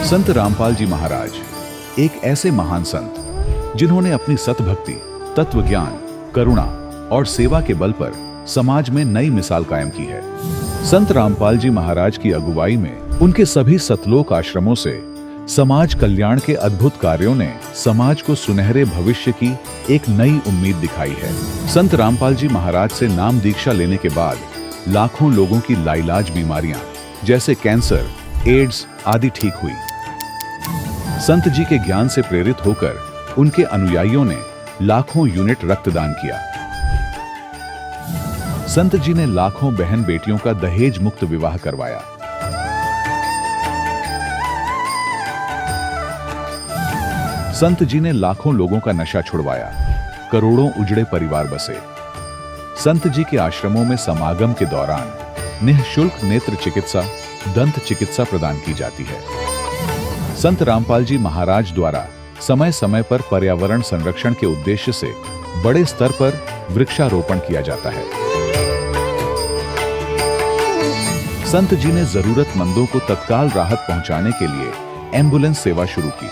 संत रामपाल जी महाराज एक ऐसे महान संत जिन्होंने अपनी सतभक्ति, तत्व ज्ञान, करुणा और सेवा के बल पर समाज में नई मिसाल कायम की है। संत रामपाल जी महाराज की अगुवाई में उनके सभी सतलोक आश्रमों से समाज कल्याण के अद्भुत कार्यों ने समाज को सुनहरे भविष्य की एक नई उम्मीद दिखाई है। संत रामपाल जी महाराज से नाम दीक्षा लेने के बाद लाखों लोगों की लाइलाज बीमारियां जैसे कैंसर, एड्स आदि ठीक हुई। संत जी के ज्ञान से प्रेरित होकर उनके अनुयायियों ने लाखों यूनिट रक्तदान किया। संत जी ने लाखों बहन बेटियों का दहेज मुक्त विवाह करवाया। संत जी ने लाखों लोगों का नशा छुड़वाया, करोड़ों उजड़े परिवार बसे। संत जी के आश्रमों में समागम के दौरान निःशुल्क नेत्र चिकित्सा, दंत चिकित्सा प्रदान की जाती है। संत रामपाल जी महाराज द्वारा समय समय पर पर्यावरण संरक्षण के उद्देश्य से बड़े स्तर पर वृक्षारोपण किया जाता है। संत जी ने जरूरतमंदों को तत्काल राहत पहुंचाने के लिए एम्बुलेंस सेवा शुरू की।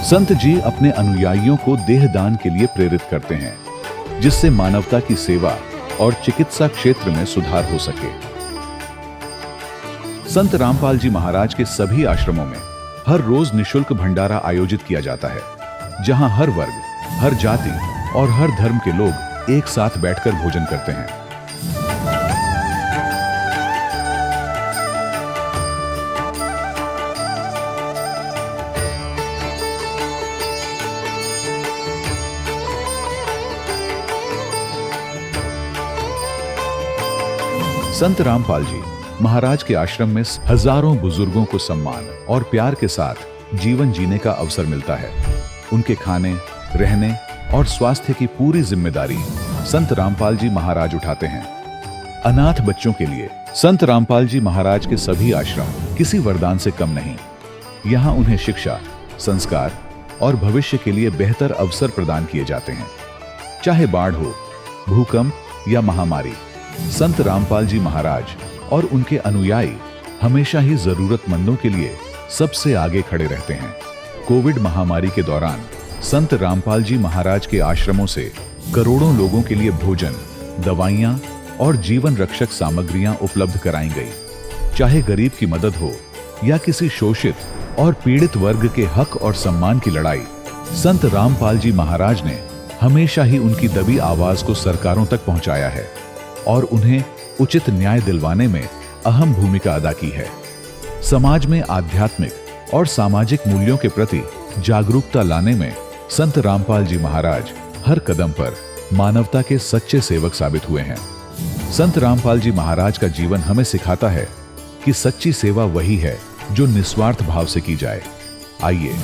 संत जी अपने अनुयायियों को देहदान के लिए प्रेरित करते हैं, जिससे मानवता की सेवा और चिकित्सा क्षेत्र में सुधार हो सके। संत रामपाल जी महाराज के सभी आश्रमों में हर रोज निःशुल्क भंडारा आयोजित किया जाता है, जहां हर वर्ग, हर जाति और हर धर्म के लोग एक साथ बैठकर भोजन करते हैं। संत रामपाल जी महाराज के आश्रम में हजारों बुजुर्गों को सम्मान और प्यार के साथ जीवन जीने का अवसर मिलता है। उनके खाने, रहने और स्वास्थ्य की पूरी जिम्मेदारी संत रामपाल जी महाराज उठाते हैं। अनाथ बच्चों के लिए संत रामपाल जी महाराज के सभी आश्रम किसी वरदान से कम नहीं। यहाँ उन्हें शिक्षा, संस्कार और भविष्य के लिए बेहतर अवसर प्रदान किए जाते हैं। चाहे बाढ़ हो, भूकंप या महामारी, संत रामपाल जी महाराज और उनके अनुयायी हमेशा ही जरूरतमंदों के लिए सबसे आगे खड़े रहते हैं। कोविड महामारी के दौरान संत रामपाल जी महाराज के आश्रमों से करोड़ों लोगों के लिए भोजन, दवाइयां और जीवन रक्षक सामग्रियां उपलब्ध कराई गई। चाहे गरीब की मदद हो या किसी शोषित और पीड़ित वर्ग के हक और सम्मान की लड़ाई, संत रामपाल जी महाराज ने हमेशा ही उनकी दबी आवाज को सरकारों तक पहुंचाया है और उन्हें उचित न्याय दिलवाने में अहम भूमिका अदा की है। समाज में आध्यात्मिक और सामाजिक मूल्यों के प्रति जागरूकता लाने में संत रामपाल जी महाराज हर कदम पर मानवता के सच्चे सेवक साबित हुए हैं। संत रामपाल जी महाराज का जीवन हमें सिखाता है कि सच्ची सेवा वही है जो निस्वार्थ भाव से की जाए। आइए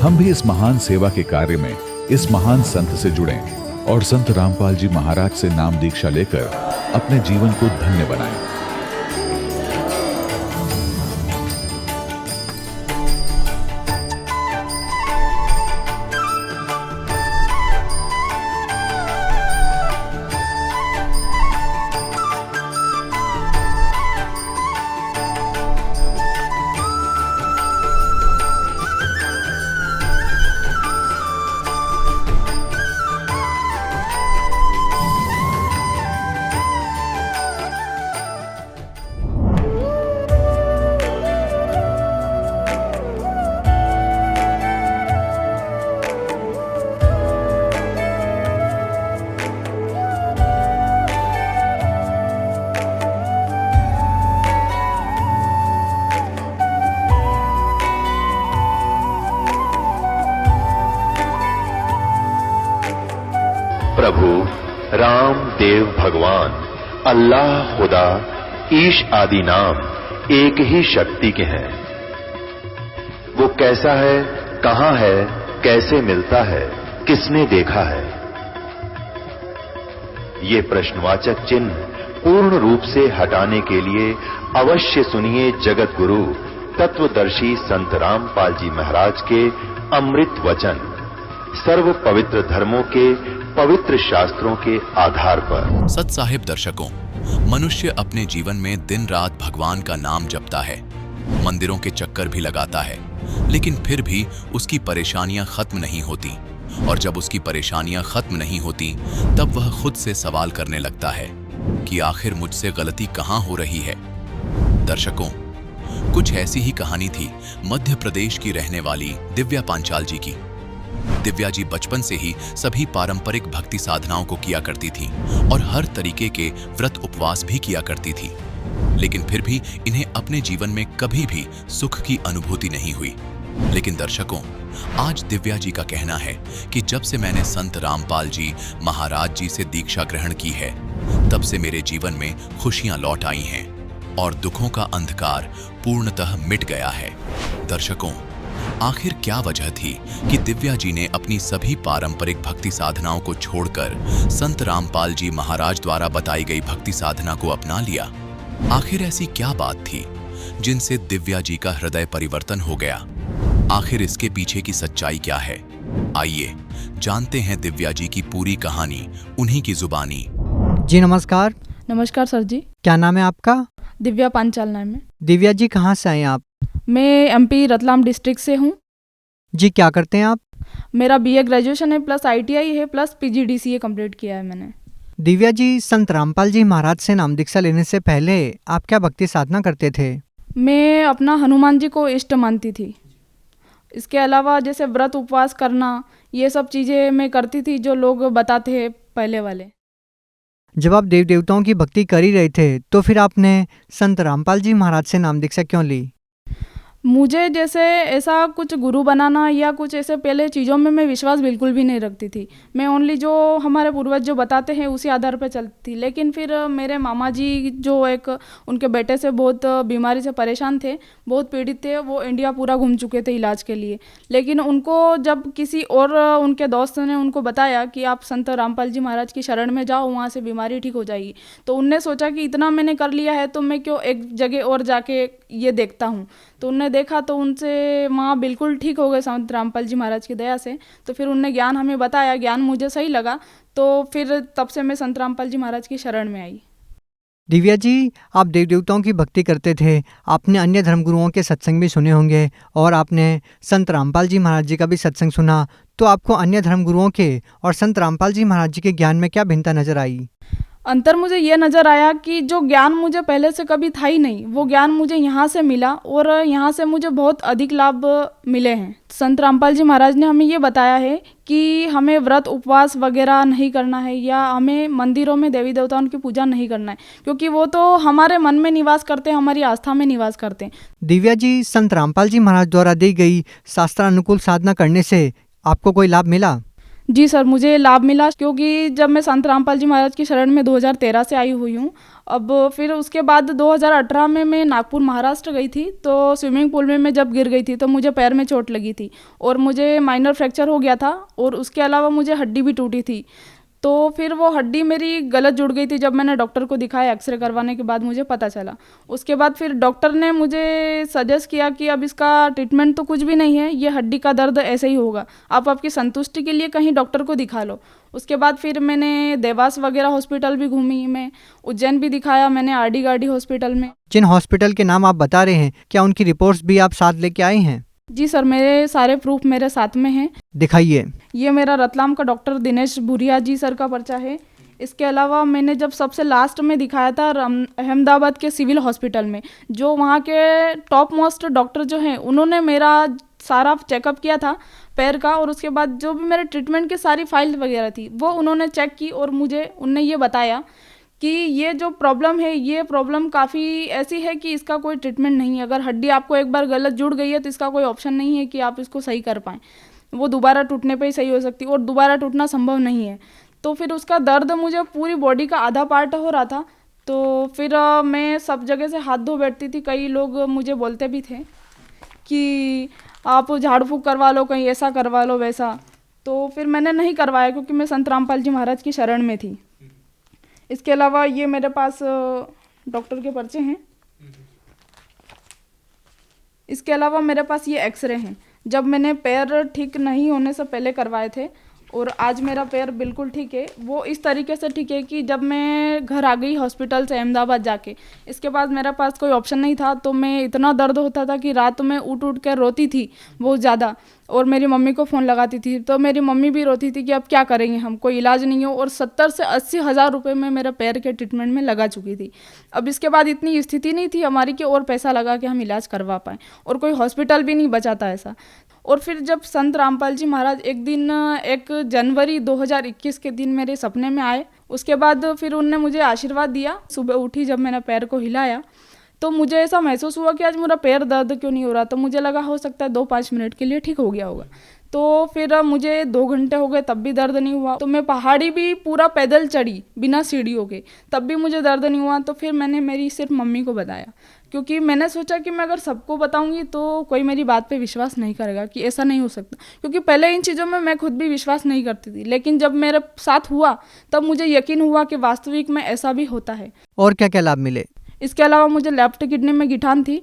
हम भी इस महान सेवा के कार्य में इस महान संत से जुड़ें और संत रामपाल जी महाराज से नाम दीक्षा लेकर अपने जीवन को धन्य बनाएं। प्रभु राम, देव, भगवान, अल्लाह, खुदा, ईश आदि नाम एक ही शक्ति के हैं। वो कैसा है, कहां है, कैसे मिलता है, किसने देखा है? ये प्रश्नवाचक चिन्ह पूर्ण रूप से हटाने के लिए अवश्य सुनिए जगत गुरु तत्वदर्शी संत रामपाल जी महाराज के अमृत वचन, सर्व पवित्र धर्मों के पवित्र शास्त्रों के आधार पर। सत साहिब दर्शकों, मनुष्य अपने जीवन में दिन रात भगवान का नाम जपता है, मंदिरों के चक्कर भी लगाता है, लेकिन फिर भी उसकी परेशानियां खत्म नहीं होती। और जब उसकी परेशानियां खत्म नहीं होती, तब वह खुद से सवाल करने लगता है कि आखिर मुझसे गलती कहां हो रही है। दर्शकों, कुछ ऐसी ही कहानी थी मध्य प्रदेश की रहने वाली दिव्या पांचाल जी की। दिव्या जी बचपन से ही सभी पारंपरिक भक्ति साधनाओं को किया करती थी और हर तरीके के व्रत उपवास भी किया करती थी, लेकिन फिर भी इन्हें अपने जीवन में कभी भी सुख की अनुभूति नहीं हुई। लेकिन दर्शकों, आज दिव्या जी का कहना है कि जब से मैंने संत रामपाल जी महाराज जी से दीक्षा ग्रहण की है, तब से मेरे जीवन में खुशियां लौट आई हैं और दुखों का अंधकार पूर्णतः मिट गया है। दर्शकों, आखिर क्या वजह थी कि दिव्या जी ने अपनी सभी पारंपरिक भक्ति साधनाओं को छोड़कर संत रामपाल जी महाराज द्वारा बताई गई भक्ति साधना को अपना लिया? आखिर ऐसी क्या बात थी जिनसे दिव्या जी का हृदय परिवर्तन हो गया? आखिर इसके पीछे की सच्चाई क्या है? आइए जानते हैं दिव्या जी की पूरी कहानी उन्हीं की जुबानी। जी नमस्कार। नमस्कार सर जी। क्या नाम है आपका? दिव्या पांचाल नाम है। दिव्या जी कहाँ से आए आप? मैं एमपी रतलाम डिस्ट्रिक्ट से हूँ। जी क्या करते हैं आप? मेरा बीए ग्रेजुएशन है, प्लस आईटीआई है, प्लस पीजीडीसीए कंप्लीट किया है मैंने। दिव्या जी, संत रामपाल जी महाराज से नाम दीक्षा लेने से पहले आप क्या भक्ति साधना करते थे? मैं अपना हनुमान जी को इष्ट मानती थी। इसके अलावा जैसे व्रत उपवास करना, ये सब चीज़ें मैं करती थी जो लोग बताते हैं पहले वाले। जब आप देव देवताओं की भक्ति कर ही रहे थे, तो फिर आपने संत रामपाल जी महाराज से नाम दीक्षा क्यों ली? मुझे जैसे ऐसा कुछ गुरु बनाना या कुछ ऐसे पहले चीज़ों में मैं विश्वास बिल्कुल भी नहीं रखती थी। मैं ओनली जो हमारे पूर्वज जो बताते हैं उसी आधार पर चलती थी। लेकिन फिर मेरे मामा जी जो एक उनके बेटे से बहुत बीमारी से परेशान थे, बहुत पीड़ित थे, वो इंडिया पूरा घूम चुके थे इलाज के लिए। लेकिन उनको जब किसी और उनके दोस्त ने उनको बताया कि आप संत रामपाल जी महाराज की शरण में जाओ, वहाँ से बीमारी ठीक हो जाएगी, तो उनने सोचा कि इतना मैंने कर लिया है तो मैं क्यों एक जगह और जाके ये देखता हूँ। तो उनने देखा तो उनसे माँ बिल्कुल ठीक हो गए संत रामपाल जी महाराज की दया से। तो फिर उनने ज्ञान हमें बताया, ज्ञान मुझे सही लगा, तो फिर तब से मैं संत रामपाल जी महाराज की शरण में आई। दिव्या जी, आप देव देवताओं की भक्ति करते थे, आपने अन्य धर्मगुरुओं के सत्संग भी सुने होंगे और आपने संत रामपाल जी महाराज जी का भी सत्संग सुना, तो आपको अन्य धर्मगुरुओं के और संत रामपाल जी महाराज जी के ज्ञान में क्या भिन्नता नजर आई? अंतर मुझे ये नज़र आया कि जो ज्ञान मुझे पहले से कभी था ही नहीं, वो ज्ञान मुझे यहाँ से मिला और यहाँ से मुझे बहुत अधिक लाभ मिले हैं। संत रामपाल जी महाराज ने हमें ये बताया है कि हमें व्रत उपवास वगैरह नहीं करना है या हमें मंदिरों में देवी देवताओं की पूजा नहीं करना है, क्योंकि वो तो हमारे मन में निवास करते हैं, हमारी आस्था में निवास करते हैं। दिव्या जी, संत रामपाल जी महाराज द्वारा दी गई शास्त्रानुकूल साधना करने से आपको कोई लाभ मिला? जी सर, मुझे लाभ मिला, क्योंकि जब मैं संत रामपाल जी महाराज की शरण में 2013 से आई हुई हूँ। अब फिर उसके बाद 2018 में मैं नागपुर महाराष्ट्र गई थी, तो स्विमिंग पूल में मैं जब गिर गई थी तो मुझे पैर में चोट लगी थी और मुझे माइनर फ्रैक्चर हो गया था और उसके अलावा मुझे हड्डी भी टूटी थी। तो फिर वो हड्डी मेरी गलत जुड़ गई थी। जब मैंने डॉक्टर को दिखाया, एक्सरे करवाने के बाद मुझे पता चला। उसके बाद फिर डॉक्टर ने मुझे सजेस्ट किया कि अब इसका ट्रीटमेंट तो कुछ भी नहीं है, ये हड्डी का दर्द ऐसे ही होगा, आप आपकी संतुष्टि के लिए कहीं डॉक्टर को दिखा लो। उसके बाद फिर मैंने देवास वगैरह हॉस्पिटल भी घूमी, मैं उज्जैन भी दिखाया मैंने, आरडी गार्डी हॉस्पिटल में। जिन हॉस्पिटल के नाम आप बता रहे हैं, क्या उनकी रिपोर्ट्स भी आप साथ लेके आए हैं? जी सर, मेरे सारे प्रूफ मेरे साथ में हैं। दिखाइए। ये मेरा रतलाम का डॉक्टर दिनेश भूरिया जी सर का पर्चा है। इसके अलावा मैंने जब सबसे लास्ट में दिखाया था अहमदाबाद के सिविल हॉस्पिटल में, जो वहाँ के टॉप मोस्ट डॉक्टर जो हैं, उन्होंने मेरा सारा चेकअप किया था पैर का, और उसके बाद जो भी मेरे ट्रीटमेंट की सारी फाइल वगैरह थी वो उन्होंने चेक की और मुझे उनने ये बताया कि ये जो प्रॉब्लम है, ये प्रॉब्लम काफ़ी ऐसी है कि इसका कोई ट्रीटमेंट नहीं है। अगर हड्डी आपको एक बार गलत जुड़ गई है तो इसका कोई ऑप्शन नहीं है कि आप इसको सही कर पाएँ। वो दोबारा टूटने पे ही सही हो सकती है और दोबारा टूटना संभव नहीं है। तो फिर उसका दर्द मुझे पूरी बॉडी का आधा पार्ट हो रहा था। तो फिर मैं सब जगह से हाथ धो बैठती थी। कई लोग मुझे बोलते भी थे कि आप झाड़ फूँक करवा लो, कहीं ऐसा करवा लो वैसा। तो फिर मैंने नहीं करवाया, क्योंकि मैं संत रामपाल जी महाराज की शरण में थी। इसके अलावा ये मेरे पास डॉक्टर के पर्चे हैं। इसके अलावा मेरे पास ये एक्सरे हैं, जब मैंने पैर ठीक नहीं होने से पहले करवाए थे। और आज मेरा पैर बिल्कुल ठीक है। वो इस तरीके से ठीक है कि जब मैं घर आ गई हॉस्पिटल से अहमदाबाद जाके, इसके बाद मेरे पास कोई ऑप्शन नहीं था, तो मैं इतना दर्द होता था कि रात में उठ उठ कर रोती थी बहुत ज़्यादा, और मेरी मम्मी को फ़ोन लगाती थी, तो मेरी मम्मी भी रोती थी कि अब क्या करेंगे हम, कोई इलाज नहीं हो। और 70 से 80 हज़ार रुपये में मेरे पैर के ट्रीटमेंट में लगा चुकी थी। अब इसके बाद इतनी स्थिति नहीं थी हमारी कि और पैसा लगा के हम इलाज करवा पाएँ, और कोई हॉस्पिटल भी नहीं बचा था ऐसा। और फिर जब संत रामपाल जी महाराज एक दिन 1 जनवरी 2021 के दिन मेरे सपने में आए, उसके बाद फिर उनने मुझे आशीर्वाद दिया। सुबह उठी जब मैंने पैर को हिलाया तो मुझे ऐसा महसूस हुआ कि आज मेरा पैर दर्द क्यों नहीं हो रहा। तो मुझे लगा हो सकता है 2-5 मिनट के लिए ठीक हो गया होगा। तो फिर मुझे 2 घंटे हो गए तब भी दर्द नहीं हुआ। तो मैं पहाड़ी भी पूरा पैदल चढ़ी बिना सीढ़ियों के, तब भी मुझे दर्द नहीं हुआ। तो फिर मैंने मेरी सिर्फ मम्मी को बताया, क्योंकि मैंने सोचा कि मैं अगर सबको बताऊंगी तो कोई मेरी बात पे विश्वास नहीं करेगा कि ऐसा नहीं हो सकता, क्योंकि पहले इन चीज़ों में मैं खुद भी विश्वास नहीं करती थी। लेकिन जब मेरे साथ हुआ तब मुझे यकीन हुआ कि वास्तविक में ऐसा भी होता है। और क्या क्या लाभ मिले? इसके अलावा मुझे लेफ्ट किडनी में गिठान थी,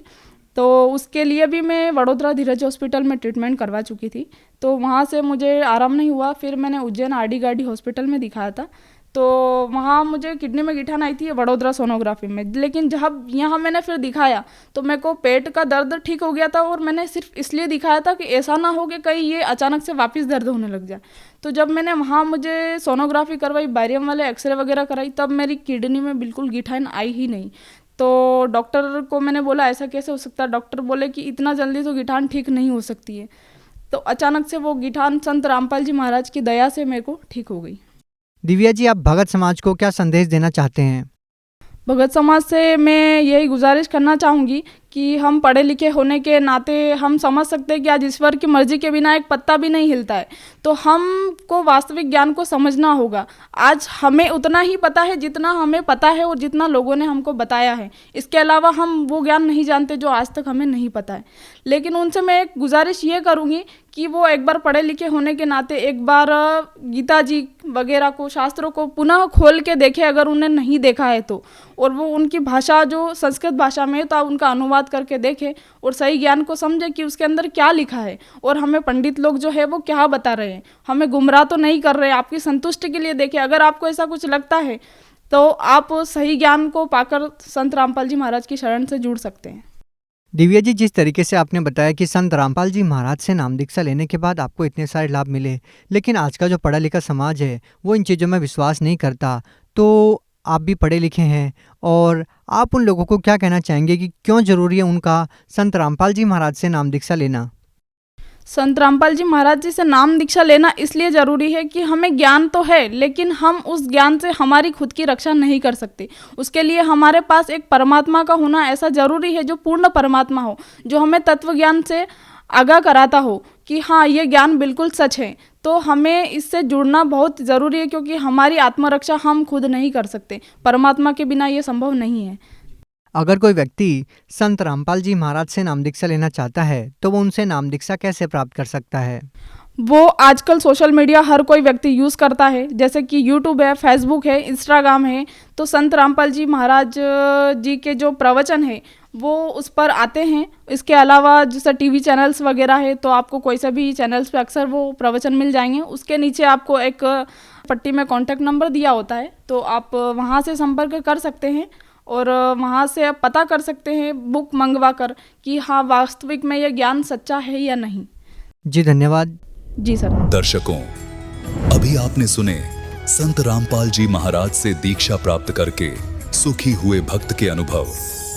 तो उसके लिए भी मैं वडोदरा धीरज हॉस्पिटल में ट्रीटमेंट करवा चुकी थी, तो वहाँ से मुझे आराम नहीं हुआ। फिर मैंने उज्जैन आरडी गार्डी हॉस्पिटल में दिखाया था, तो वहाँ मुझे किडनी में गिठान आई थी वडोदरा सोनोग्राफी में। लेकिन जब यहाँ मैंने फिर दिखाया तो मेरे को पेट का दर्द ठीक हो गया था, और मैंने सिर्फ इसलिए दिखाया था कि ऐसा ना हो कि कहीं ये अचानक से वापस दर्द होने लग जाए। तो जब मैंने वहाँ मुझे सोनोग्राफी करवाई, बारियम वाले एक्सरे वगैरह कराई, तब मेरी किडनी में बिल्कुल गिठान आई ही नहीं। तो डॉक्टर को मैंने बोला ऐसा कैसे हो सकता है। डॉक्टर बोले कि इतना जल्दी तो गिठान ठीक नहीं हो सकती है। तो अचानक से वो गिठान संत रामपाल जी महाराज की दया से मेरे को ठीक हो गई। दिव्या जी, आप भगत समाज को क्या संदेश देना चाहते हैं? भगत समाज से मैं यही गुजारिश करना चाहूँगी कि हम पढ़े लिखे होने के नाते हम समझ सकते हैं कि आज ईश्वर की मर्जी के बिना एक पत्ता भी नहीं हिलता है, तो हमको वास्तविक ज्ञान को समझना होगा। आज हमें उतना ही पता है जितना हमें पता है और जितना लोगों ने हमको बताया है। इसके अलावा हम वो ज्ञान नहीं जानते जो आज तक हमें नहीं पता है। लेकिन उनसे मैं एक गुजारिश ये करूँगी कि वो एक बार पढ़े लिखे होने के नाते एक बार गीता जी वगैरह को, शास्त्रों को पुनः खोल के देखें अगर उन्हें नहीं देखा है तो, और वो उनकी भाषा जो संस्कृत भाषा में है तो आप उनका अनुवाद करके देखें और सही ज्ञान को समझें कि उसके अंदर क्या लिखा है और हमें पंडित लोग जो है वो क्या बता रहे हैं, हमें गुमराह तो नहीं कर रहे हैं। आपकी संतुष्टि के लिए देखें, अगर आपको ऐसा कुछ लगता है तो आप सही ज्ञान को पाकर संत रामपाल जी महाराज की शरण से जुड़ सकते हैं। दिव्या जी, जिस तरीके से आपने बताया कि संत रामपाल जी महाराज से नाम दीक्षा लेने के बाद आपको इतने सारे लाभ मिले, लेकिन आज का जो पढ़ा लिखा समाज है वो इन चीज़ों में विश्वास नहीं करता, तो आप भी पढ़े लिखे हैं और आप उन लोगों को क्या कहना चाहेंगे कि क्यों ज़रूरी है उनका संत रामपाल जी महाराज से नाम दीक्षा लेना? संत रामपाल जी महाराज जी से नाम दीक्षा लेना इसलिए ज़रूरी है कि हमें ज्ञान तो है, लेकिन हम उस ज्ञान से हमारी खुद की रक्षा नहीं कर सकते। उसके लिए हमारे पास एक परमात्मा का होना ऐसा ज़रूरी है जो पूर्ण परमात्मा हो, जो हमें तत्व ज्ञान से आगाह कराता हो कि हाँ ये ज्ञान बिल्कुल सच है। तो हमें इससे जुड़ना बहुत ज़रूरी है, क्योंकि हमारी आत्मरक्षा हम खुद नहीं कर सकते, परमात्मा के बिना ये संभव नहीं है। अगर कोई व्यक्ति संत रामपाल जी महाराज से नाम दीक्षा लेना चाहता है तो वो उनसे नाम दीक्षा कैसे प्राप्त कर सकता है? वो आजकल सोशल मीडिया हर कोई व्यक्ति यूज़ करता है, जैसे कि यूट्यूब है, फेसबुक है, इंस्टाग्राम है। तो संत रामपाल जी महाराज जी के जो प्रवचन है वो उस पर आते हैं। इसके अलावा जैसे टीवी चैनल्स वगैरह है तो आपको कोई से भी चैनल्स पे अक्सर वो प्रवचन मिल जाएंगे। उसके नीचे आपको एक पट्टी में कॉन्टैक्ट नंबर दिया होता है, तो आप वहाँ से संपर्क कर सकते हैं और वहाँ से आप पता कर सकते हैं बुक मंगवा कर कि हाँ वास्तविक में यह ज्ञान सच्चा है या नहीं। जी धन्यवाद। जी सर। दर्शकों, अभी आपने सुने संत रामपाल जी महाराज से दीक्षा प्राप्त करके सुखी हुए भक्त के अनुभव।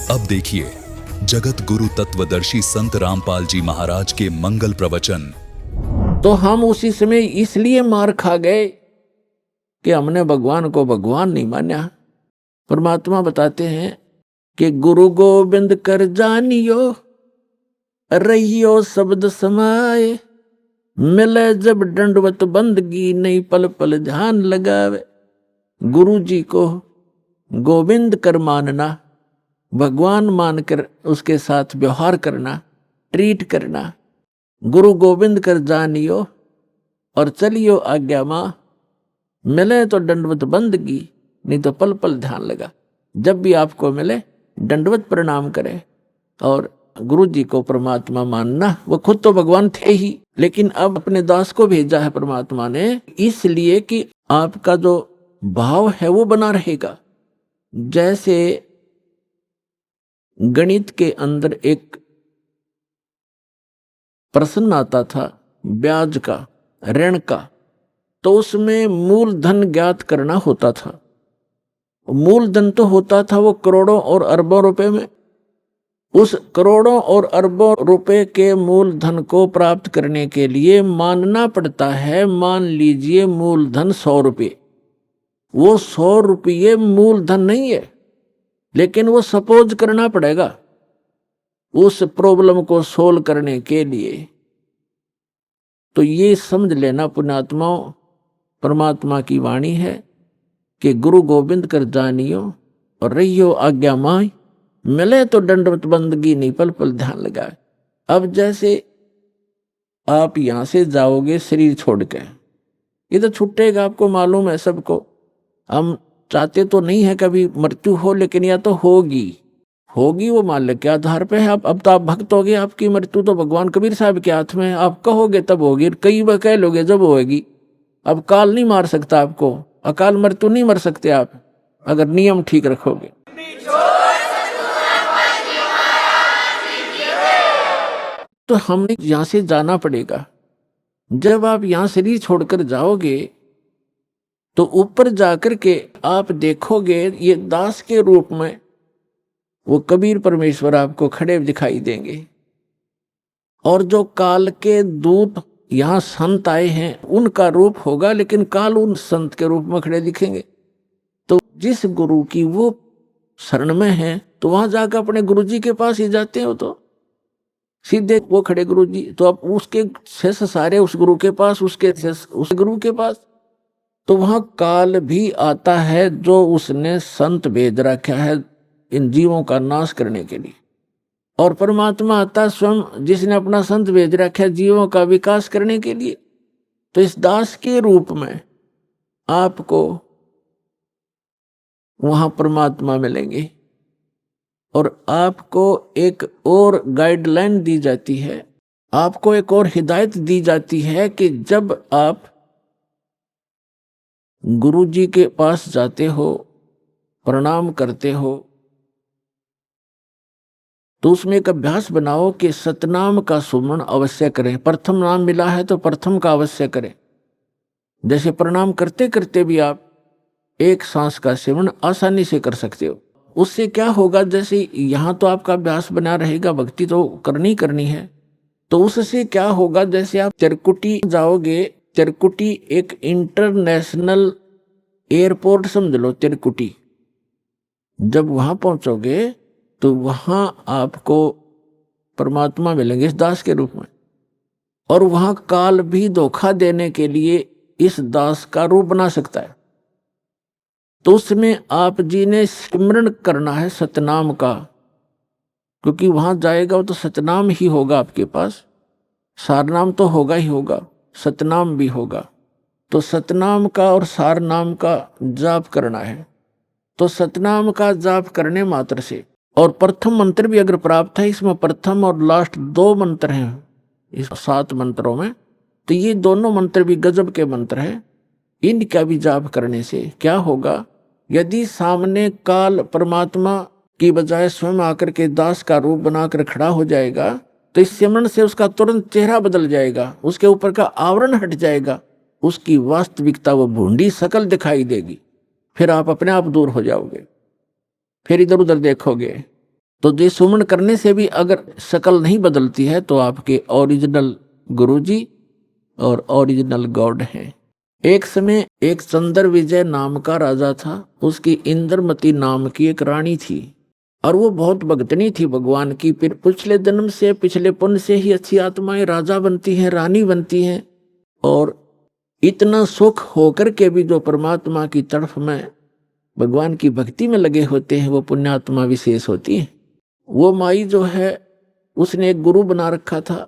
अब देखिए जगत गुरु तत्वदर्शी संत रामपाल जी महाराज के मंगल प्रवचन। तो हम उसी समय इसलिए मार खा गए कि हमने भगवान को भगवान नहीं माना। परमात्मा बताते हैं कि गुरु गोविंद कर जानियो, रहियो शब्द समाए, मिले जब दंडवत बंदगी, नहीं पल पल ध्यान लगावे। गुरु जी को गोविंद कर मानना, भगवान मानकर उसके साथ व्यवहार करना, ट्रीट करना। गुरु गोविंद कर जानियो और चलियो आज्ञा माँ, मिले तो दंडवत बंदगी, नहीं तो पल पल ध्यान लगा। जब भी आपको मिले दंडवत प्रणाम करें और गुरु जी को परमात्मा मानना। वो खुद तो भगवान थे ही, लेकिन अब अपने दास को भेजा है परमात्मा ने इसलिए कि आपका जो भाव है वो बना रहेगा। जैसे गणित के अंदर एक प्रश्न आता था ब्याज का, ऋण का, तो उसमें मूलधन ज्ञात करना होता था। मूलधन तो होता था वो करोड़ों और अरबों रुपए में। उस करोड़ों और अरबों रुपए के मूलधन को प्राप्त करने के लिए मानना पड़ता है, मान लीजिए मूलधन 100 रुपये। वो 100 रुपये मूलधन नहीं है, लेकिन वो सपोज करना पड़ेगा उस प्रॉब्लम को सोल्व करने के लिए। तो ये समझ लेना पुण्यात्माओं, परमात्मा की वाणी है कि गुरु गोविंद कर जानियो और रहियो आज्ञा माय, मिले तो दंडवत बंदगी नहीं पल पल ध्यान लगाए। अब जैसे आप यहां से जाओगे शरीर छोड़ के, ये तो छूटेगा, आपको मालूम है सबको। हम चाहते तो नहीं है कभी मृत्यु हो, लेकिन या तो होगी वो मालिक के आधार पे है। अब तो आप भक्त हो गए, आपकी मृत्यु तो भगवान कबीर साहब के हाथ में है। आप कहोगे तब होगी, कई बार कह लोगे जब होगी। अब काल नहीं मार सकता आपको, अकाल मृत्यु नहीं मर सकते आप, अगर नियम ठीक रखोगे। तो हमें यहां से जाना पड़ेगा। जब आप यहां शरीर छोड़कर जाओगे तो ऊपर जाकर के आप देखोगे ये दास के रूप में वो कबीर परमेश्वर आपको खड़े दिखाई देंगे। और जो काल के दूत यहां संत आए हैं उनका रूप होगा, लेकिन काल उन संत के रूप में खड़े दिखेंगे। तो जिस गुरु की वो शरण में है तो वहां जाकर अपने गुरु जी के पास ही जाते हो, तो सीधे वो खड़े गुरु जी, तो आप उसके शेष सारे उस गुरु के पास, उसके शेष उस गुरु के पास। तो वहां काल भी आता है जो उसने संत भेज रखा है इन जीवों का नाश करने के लिए, और परमात्मा आता स्वयं जिसने अपना संत भेज रखा है जीवों का विकास करने के लिए। तो इस दास के रूप में आपको वहां परमात्मा मिलेंगे और आपको एक और गाइडलाइन दी जाती है, आपको एक और हिदायत दी जाती है कि जब आप गुरु जी के पास जाते हो, प्रणाम करते हो, तो उसमें एक अभ्यास बनाओ कि सतनाम का सुमरण अवश्य करें। प्रथम नाम मिला है तो प्रथम का अवश्य करें। जैसे प्रणाम करते करते भी आप एक सांस का सेवन आसानी से कर सकते हो। उससे क्या होगा, जैसे यहाँ तो आपका अभ्यास बना रहेगा, भक्ति तो करनी है, तो उससे क्या होगा, जैसे आप चिरकुटी जाओगे, चिरकुटी एक इंटरनेशनल एयरपोर्ट समझ लो चिरकुटी। जब वहां पहुंचोगे तो वहां आपको परमात्मा मिलेंगे इस दास के रूप में, और वहां काल भी धोखा देने के लिए इस दास का रूप बना सकता है। तो उसमें आप जी ने स्मरण करना है सतनाम का, क्योंकि वहां जाएगा वो तो सतनाम ही होगा आपके पास, सारनाम तो होगा ही होगा, सतनाम भी होगा। तो सतनाम का और सारनाम का जाप करना है। तो सतनाम का जाप करने मात्र से, और प्रथम मंत्र भी अगर प्राप्त है, इसमें प्रथम और लास्ट 2 मंत्र हैं इस 7 मंत्रों में, तो ये दोनों मंत्र भी गजब के मंत्र हैं। इनका भी जाप करने से क्या होगा, यदि सामने काल परमात्मा की बजाय स्वयं आकर के दास का रूप बनाकर खड़ा हो जाएगा, तो इस सिमरन से उसका तुरंत चेहरा बदल जाएगा, उसके ऊपर का आवरण हट जाएगा, उसकी वास्तविकता वो भूंडी शकल दिखाई देगी। फिर आप अपने आप दूर हो जाओगे, फिर इधर उधर देखोगे। तो ये सुमन करने से भी अगर शकल नहीं बदलती है तो आपके ओरिजिनल गुरुजी और ओरिजिनल गॉड हैं। एक समय एक चंद्र विजय नाम का राजा था, उसकी इंद्रमती नाम की एक रानी थी, और वो बहुत भक्तनी थी भगवान की। फिर पिछले जन्म से, पिछले पुण्य से ही अच्छी आत्माएं राजा बनती हैं, रानी बनती हैं, और इतना सुख होकर के भी जो परमात्मा की तरफ में भगवान की भक्ति में लगे होते हैं वो पुण्यात्मा विशेष होती है। वो माई जो है उसने एक गुरु बना रखा था,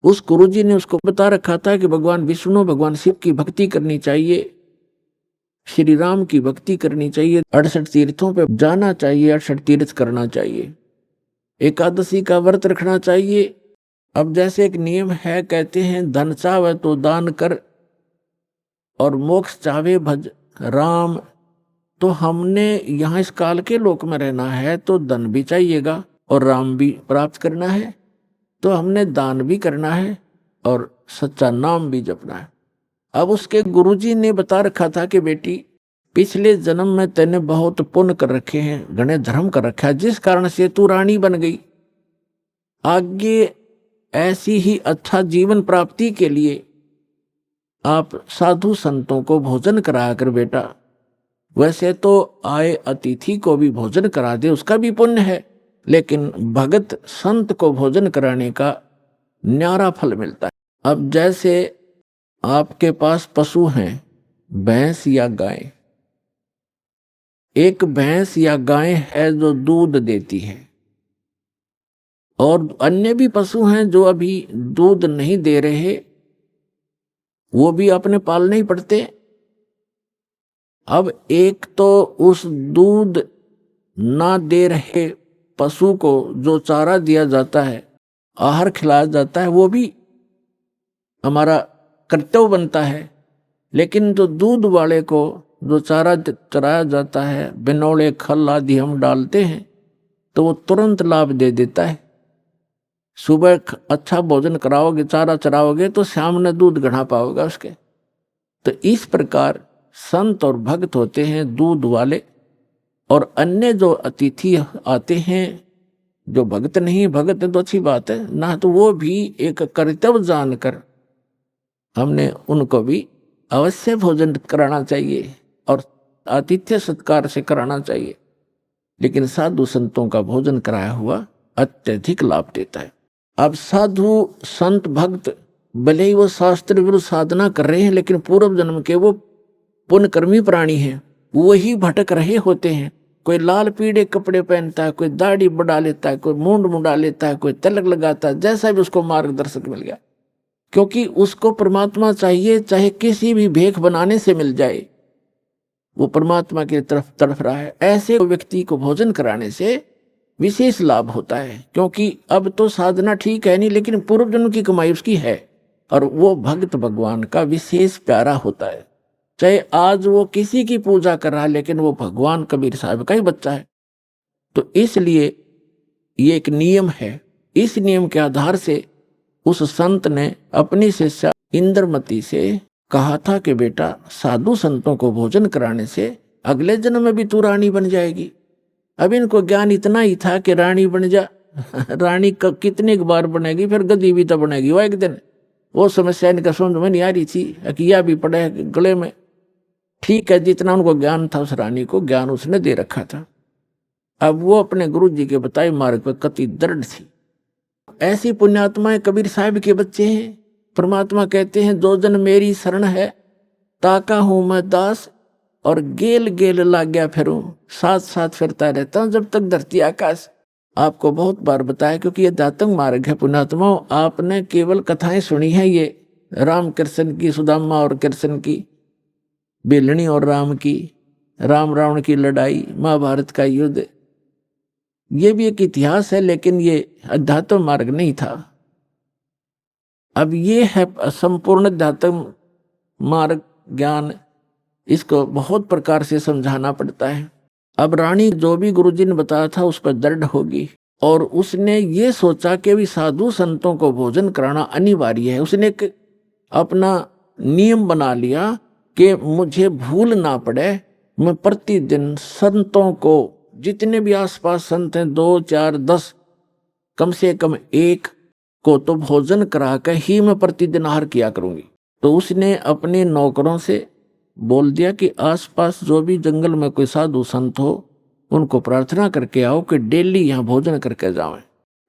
उस गुरु जी ने उसको बता रखा था कि भगवान विष्णु, भगवान शिव की भक्ति करनी चाहिए, श्री राम की भक्ति करनी चाहिए, 68 तीर्थों पे जाना चाहिए, 68 तीर्थ करना चाहिए, एकादशी का व्रत रखना चाहिए, अब जैसे एक नियम है, कहते हैं धन चाहे तो दान कर और मोक्ष चाहे भज राम। तो हमने यहाँ इस काल के लोक में रहना है तो धन भी चाहिएगा और राम भी प्राप्त करना है, तो हमने दान भी करना है और सच्चा नाम भी जपना है। अब उसके गुरुजी ने बता रखा था कि बेटी पिछले जन्म में तैने बहुत पुण्य कर रखे हैं, घने धर्म कर रखा है, जिस कारण से तू रानी बन गई। आगे ऐसी ही अच्छा जीवन प्राप्ति के लिए आप साधु संतों को भोजन कराया कर बेटा। वैसे तो आए अतिथि को भी भोजन करा दे, उसका भी पुण्य है, लेकिन भगत संत को भोजन कराने का न्यारा फल मिलता है। अब जैसे आपके पास पशु हैं, भैंस या गाय, एक भैंस या गाय है जो दूध देती है और अन्य भी पशु हैं जो अभी दूध नहीं दे रहे, वो भी अपने पालने ही पड़ते। अब एक तो उस दूध ना दे रहे पशु को जो चारा दिया जाता है, आहार खिलाया जाता है, वो भी हमारा कर्तव्य बनता है। लेकिन जो दूध वाले को जो चारा चराया जाता है, बिनौले खल आदि हम डालते हैं, तो वो तुरंत लाभ दे देता है। सुबह अच्छा भोजन कराओगे, चारा चराओगे, तो शाम में दूध गढ़ा पाओगे उसके। तो इस प्रकार संत और भक्त होते हैं दूध वाले, और अन्य जो अतिथि आते हैं जो भक्त नहीं, भक्त है तो अच्छी बात है ना, तो वो भी एक कर्तव्य जानकर हमने उनको भी अवश्य भोजन कराना चाहिए और आतिथ्य सत्कार से कराना चाहिए। लेकिन साधु संतों का भोजन कराया हुआ अत्यधिक लाभ देता है। अब साधु संत भक्त भले ही वो शास्त्र विरुद्ध साधना कर रहे हैं, लेकिन पूर्व जन्म के वो पुण्यकर्मी प्राणी हैं, वही भटक रहे होते हैं। कोई लाल पीले कपड़े पहनता है, कोई दाढ़ी बढ़ा लेता है, कोई मूंड मुंडा लेता है, कोई तिलक लगाता है, जैसा भी उसको मार्गदर्शक मिल गया, क्योंकि उसको परमात्मा चाहिए, चाहे किसी भी भेख बनाने से मिल जाए, वो परमात्मा की तरफ तड़फ रहा है। ऐसे व्यक्ति को भोजन कराने से विशेष लाभ होता है, क्योंकि अब तो साधना ठीक है नहीं, लेकिन पूर्व जन्म की कमाई उसकी है और वो भक्त भगवान का विशेष प्यारा होता है। चाहे आज वो किसी की पूजा कर रहा है, लेकिन वो भगवान कबीर साहब का ही बच्चा है। तो इसलिए ये एक नियम है। इस नियम के आधार से उस संत ने अपनी शिष्या इंद्रमती से कहा था कि बेटा साधु संतों को भोजन कराने से अगले जन्म में भी तू रानी बन जाएगी। अब इनको ज्ञान इतना ही था कि रानी बन जा, रानी कितनी बार बनेगी, फिर गद्दी भी तो बनेगी वो एक दिन। वो समस्या इनका समझ में नहीं आ रही थी। अकिया भी पड़े गले में, ठीक है, जितना उनको ज्ञान था उस रानी को ज्ञान उसने दे रखा था। अब वो अपने गुरु जी के बताए मार्ग पर कति दृढ़ थी। ऐसी पुण्यात्माएं कबीर साहब के बच्चे हैं। परमात्मा कहते हैं जो जन मेरी शरण है ताका हूं मैं दास, और गेल गेल लाग गया फिरूं, साथ साथ फिरता रहता हूं जब तक धरती आकाश। आपको बहुत बार बताया, क्योंकि ये दातंग मार्ग है पुण्यात्माओं। आपने केवल कथाएं सुनी है, ये राम कृष्ण की, सुदामा और कृष्ण की, बेलनी और राम की, राम रावण की लड़ाई, महाभारत का युद्ध, ये भी एक इतिहास है, लेकिन ये अध्यात्म मार्ग नहीं था। अब ये है संपूर्ण अध्यात्म मार्ग ज्ञान। इसको बहुत प्रकार से समझाना पड़ता है। अब रानी जो भी गुरुजी ने बताया था उस पर दृढ़ होगी, और उसने ये सोचा कि भी साधु संतों को भोजन कराना अनिवार्य है। उसने एक अपना नियम बना लिया कि मुझे भूल ना पड़े, मैं प्रतिदिन संतों को, जितने भी आसपास संत हैं 2, 4, 10, कम से कम एक को तो भोजन करा कर ही मैं प्रतिदिन आहार किया करूंगी। तो उसने अपने नौकरों से बोल दिया कि आसपास जो भी जंगल में कोई साधु संत हो उनको प्रार्थना करके आओ कि डेली यहाँ भोजन करके जाएं,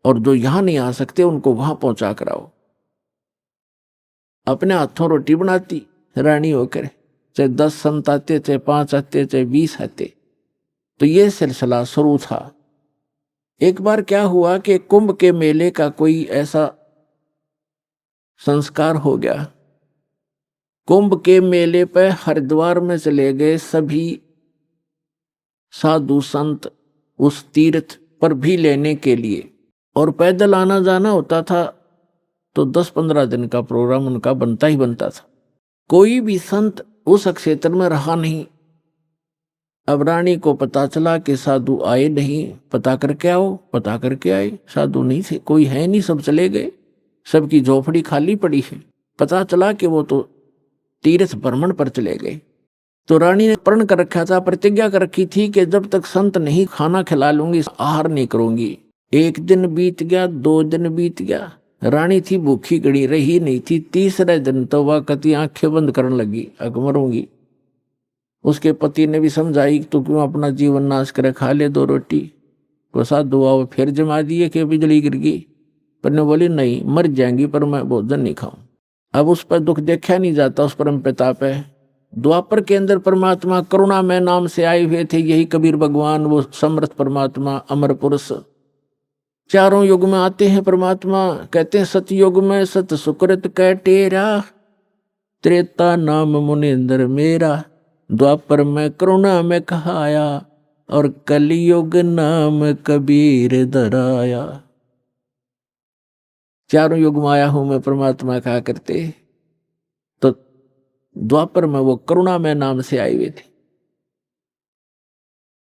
और जो यहाँ नहीं आ सकते उनको वहां पहुंचा कर आओ। अपने हाथों रोटी बनाती रानी होकर, चाहे 10 संत आते, चाहे 5 आते, चाहे 20 आते। तो ये सिलसिला शुरू था। एक बार क्या हुआ कि कुंभ के मेले का कोई ऐसा संस्कार हो गया। कुंभ के मेले पर हरिद्वार में चले गए सभी साधु संत उस तीर्थ पर भी लेने के लिए, और पैदल आना जाना होता था तो 10-15 दिन का प्रोग्राम उनका बनता ही बनता था। कोई भी संत उस क्षेत्र में रहा नहीं। अब रानी को पता चला कि साधु आए नहीं, पता करके आओ। पता करके आए, साधु नहीं थे, कोई है नहीं, सब चले गए, सबकी झोपड़ी खाली पड़ी है। पता चला कि वो तो तीर्थ भ्रमण पर चले गए। तो रानी ने प्रण कर रखा था, प्रतिज्ञा कर रखी थी कि जब तक संत नहीं खाना खिला लूंगी, आहार नहीं करूंगी। 1 दिन बीत गया, 2 दिन बीत गया, रानी थी भूखी गड़ी, रही नहीं थी। तीसरे दिन तो वह कति आंखें बंद करने लगी, अब मरूंगी। उसके पति ने भी समझाई, तो क्यों अपना जीवन नाश करे, खा ले 2 रोटी। तो साधु आओ फिर जमा दिए कि बिजली गिर गई, पर ने बोली नहीं, मर जाएंगी पर मैं भोजन नहीं खाऊं। अब उस पर दुख देखा नहीं जाता, उस परम पिता पे। द्वापर के अंदर परमात्मा करुणा में नाम से आए हुए थे, यही कबीर भगवान, वो समर्थ परमात्मा, अमर पुरुष। चारों युग में आते हैं परमात्मा। कहते हैं सतयुग में सत सुकृत कह टेरा, त्रेता नाम मुनिंदर मेरा, द्वापर में करुणा में कहाया, और कलयुग नाम कबीर धराया। चारों युग में आया हूं मैं, परमात्मा कहा करते। तो द्वापर में वो करुणा में नाम से आए हुए थे।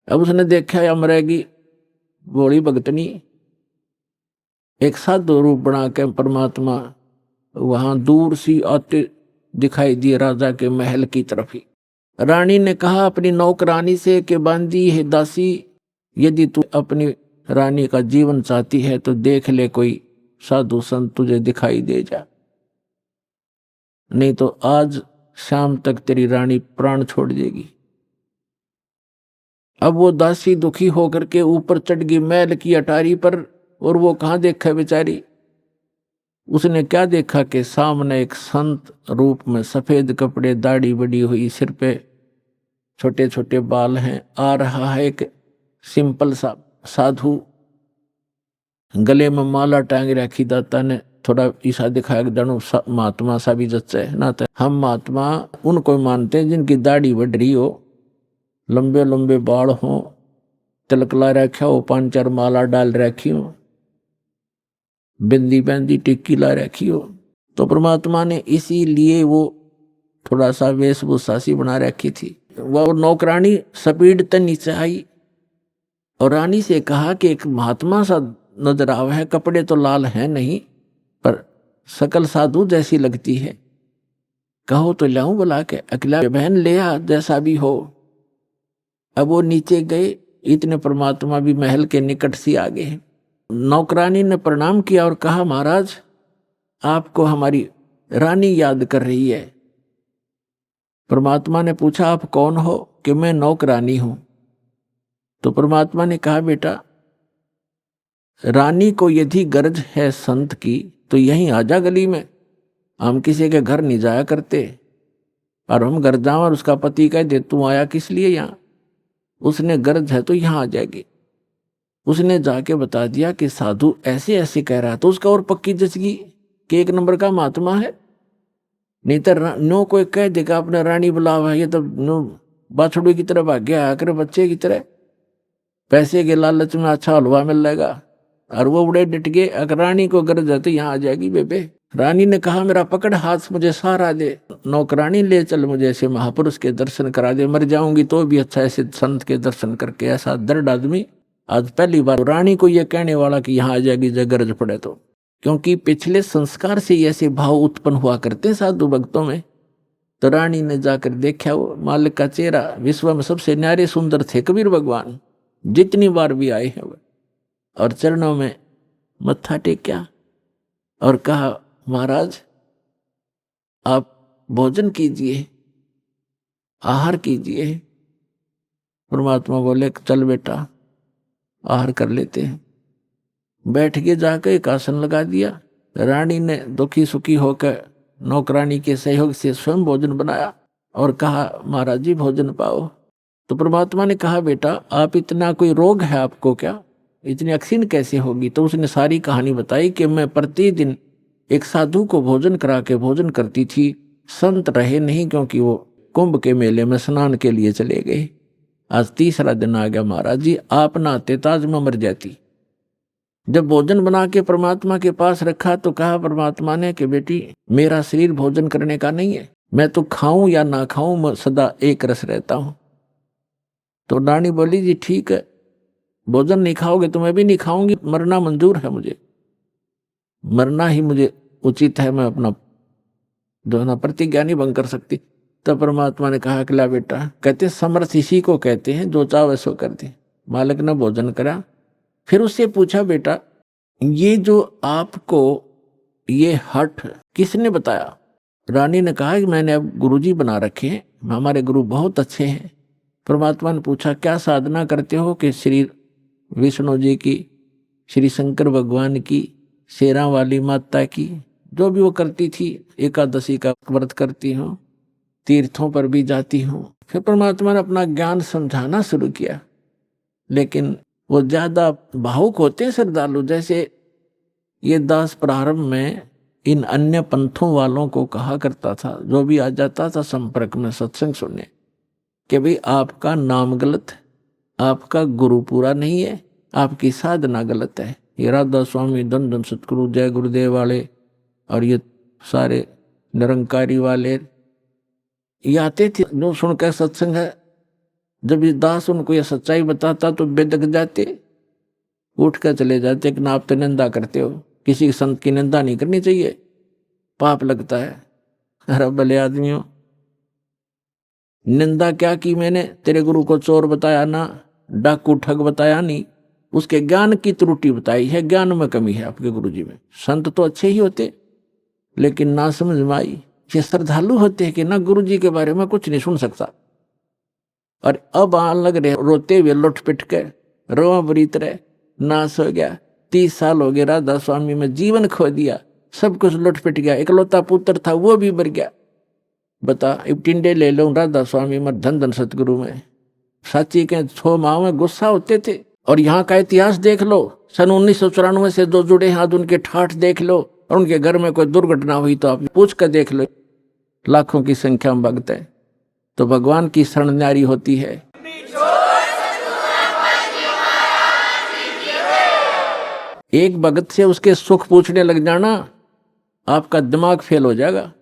अब उसने देखा या मरेगी भोली भगतनी, एक साधु रूप बना के परमात्मा वहां दूर सी आते दिखाई दिए राजा के महल की तरफ ही। रानी ने कहा अपनी नौकरानी से कि बांदी है दासी, यदि तू अपनी रानी का जीवन चाहती है तो देख ले कोई साधु संत तुझे दिखाई दे जा, नहीं तो आज शाम तक तेरी रानी प्राण छोड़ देगी। अब वो दासी दुखी होकर के ऊपर चढ़ गई महल की अटारी पर, और वो कहाँ देखा बेचारी, उसने क्या देखा कि सामने एक संत रूप में, सफेद कपड़े, दाढ़ी बड़ी हुई, सिर पे छोटे छोटे बाल हैं, आ रहा है एक सिंपल सा साधु, गले में माला टांग रखी। दाता ने थोड़ा ईसा दिखाया कि जानो महात्मा सा भी जच्चे ना, तो हम महात्मा उनको मानते हैं जिनकी दाढ़ी बढ़ रही हो, लंबे लंबे बाल हो, तिलक ला रखा हो, 5-4 माला डाल रखी हो, बिंदी बैंदी टिक्की ला रखी हो। तो परमात्मा ने इसीलिए वो थोड़ा सा वेशभूषा सी बना रखी थी। वह नौकरानी स्पीड तक नीचे आई और रानी से कहा कि एक महात्मा सा नजर आवा है, कपड़े तो लाल हैं नहीं, पर सकल साधु जैसी लगती है, कहो तो लाऊं बुला के। अकेला बहन ले आ, जैसा भी हो। अब वो नीचे गए, इतने परमात्मा भी महल के निकट से आ गए। नौकरानी ने प्रणाम किया और कहा महाराज आपको हमारी रानी याद कर रही है। परमात्मा ने पूछा आप कौन हो? कि मैं नौकरानी हूं। तो परमात्मा ने कहा बेटा रानी को यदि गरज है संत की तो यहीं आजा गली में, हम किसी के घर नहीं जाया करते, और हम घर जाओ और उसका पति कह दे तू आया किस लिए यहाँ, उसने गरज है तो यहाँ आ जाएगी। उसने जाके बता दिया कि साधु ऐसे ऐसे कह रहा, तो उसका और पक्की जचगी कि 1 नंबर का महात्मा है। नहीं तो नो कोई कह देगा अपने रानी बुलावा, ये तो नो बाछड़ू की तरह भाग गया आकर बच्चे की तरह, पैसे के लालच में अच्छा हलवा मिल जाएगा, और वो बड़े डट गए अगर रानी को गरज है तो यहाँ आ जाएगी बेबे। रानी ने कहा मेरा पकड़ हाथ मुझे सहारा दे, नौकरानी ले चल मुझे ऐसे महापुरुष के दर्शन करा दे, मर जाऊंगी तो भी अच्छा ऐसे संत के दर्शन करके। ऐसा दर्द आदमी आज पहली बार रानी को यह कहने वाला कि यहाँ आ जाएगी जब गरज पड़े तो, क्योंकि पिछले संस्कार से ऐसे भाव उत्पन्न हुआ करते हैं साधु भक्तों में। तो रानी ने जाकर देखा वो मालिक का चेहरा, विश्व में सबसे न्यारे सुंदर थे कबीर भगवान, जितनी बार भी आए हैं वो, और चरणों में मत्था टेक्या और कहा महाराज आप भोजन कीजिए, आहार कीजिए। परमात्मा बोले चल बेटा आहार कर लेते हैं। बैठ के जाकर एक आसन लगा दिया। रानी ने दुखी सुखी होकर नौकरानी के सहयोग से स्वयं भोजन बनाया और कहा महाराज जी भोजन पाओ। तो परमात्मा ने कहा बेटा आप इतना कोई रोग है आपको क्या, इतनी अक्षीण कैसे होगी? तो उसने सारी कहानी बताई कि मैं प्रतिदिन एक साधु को भोजन करा के भोजन करती थी, संत रहे नहीं क्योंकि वो कुंभ के मेले में स्नान के लिए चले गए। आज 3रा दिन आ गया महाराज जी, आप नहाते ताज में मर जाती। जब भोजन बना के परमात्मा के पास रखा तो कहा परमात्मा ने कि बेटी मेरा शरीर भोजन करने का नहीं है, मैं तो खाऊं या ना खाऊं मैं सदा एक रस रहता हूं। तो रानी बोली जी ठीक है, भोजन नहीं खाओगे तो मैं भी नहीं खाऊंगी, मरना मंजूर है मुझे, मरना ही मुझे उचित है, मैं अपना जो है ना प्रतिज्ञा नहीं भंग कर सकती। तब परमात्मा ने कहा कि ला बेटा, कहते समर्थ इसी को कहते हैं जो चाहे सो कर दे। मालिक ने भोजन करा, फिर उससे पूछा बेटा ये जो आपको ये हठ किसने बताया? रानी ने कहा कि मैंने अब गुरुजी बना रखे हैं, हमारे गुरु बहुत अच्छे हैं। परमात्मा ने पूछा क्या साधना करते हो? कि श्री विष्णु जी की, श्री शंकर भगवान की, शेरा वाली माता की, जो भी वो करती थी, एकादशी का व्रत करती हूँ, तीर्थों पर भी जाती हूँ। फिर परमात्मा ने अपना ज्ञान समझाना शुरू किया, लेकिन वो ज्यादा भावुक होते हैं श्रद्धालु। जैसे ये दास प्रारंभ में इन अन्य पंथों वालों को कहा करता था, जो भी आ जाता था संपर्क में सत्संग सुनने, कि भाई आपका नाम गलत है, आपका गुरु पूरा नहीं है, आपकी साधना गलत है। ये राधा स्वामी, धन धन सतगुरु, जय गुरुदेव वाले और ये सारे निरंकारी वाले ये आते थे, जो सुनकर सत्संग है। जब ये दास उनको ये सच्चाई बताता तो बेदक जाते, उठ कर चले जाते कि ना आप तो निंदा करते हो, किसी संत की निंदा नहीं करनी चाहिए, पाप लगता है। अरे भले आदमियों, निंदा क्या की मैंने? तेरे गुरु को चोर बताया ना, डाकू ठग बताया नहीं, उसके ज्ञान की त्रुटि बताई है, ज्ञान में कमी है आपके गुरुजी में। संत तो अच्छे ही होते, लेकिन ना समझ में आई। ये श्रद्धालु होते हैं कि ना गुरुजी के बारे में कुछ नहीं सुन सकता, और अब आन लग रहे रोते हुए लुट पिट के, रोआ बरीत रहे, नाश हो गया। 30 साल हो गए राधा स्वामी में जीवन खो दिया, सब कुछ लुट पिट गया, इकलौता पुत्र था वो भी मर गया। बता, अब टिंडे ले लो राधा स्वामी में, धन धन सतगुरु में। साची के 6 माह में गुस्सा होते थे। और यहाँ का इतिहास देख लो, सन 1994 से जो जुड़े हैं आज उनके ठाठ देख लो, और उनके घर में कोई दुर्घटना हुई तो आप पूछ कर देख लो, लाखों की संख्या में भक्त है। तो भगवान की शरण न्यारी होती है। एक भगत से उसके सुख पूछने लग जाना, आपका दिमाग फेल हो जाएगा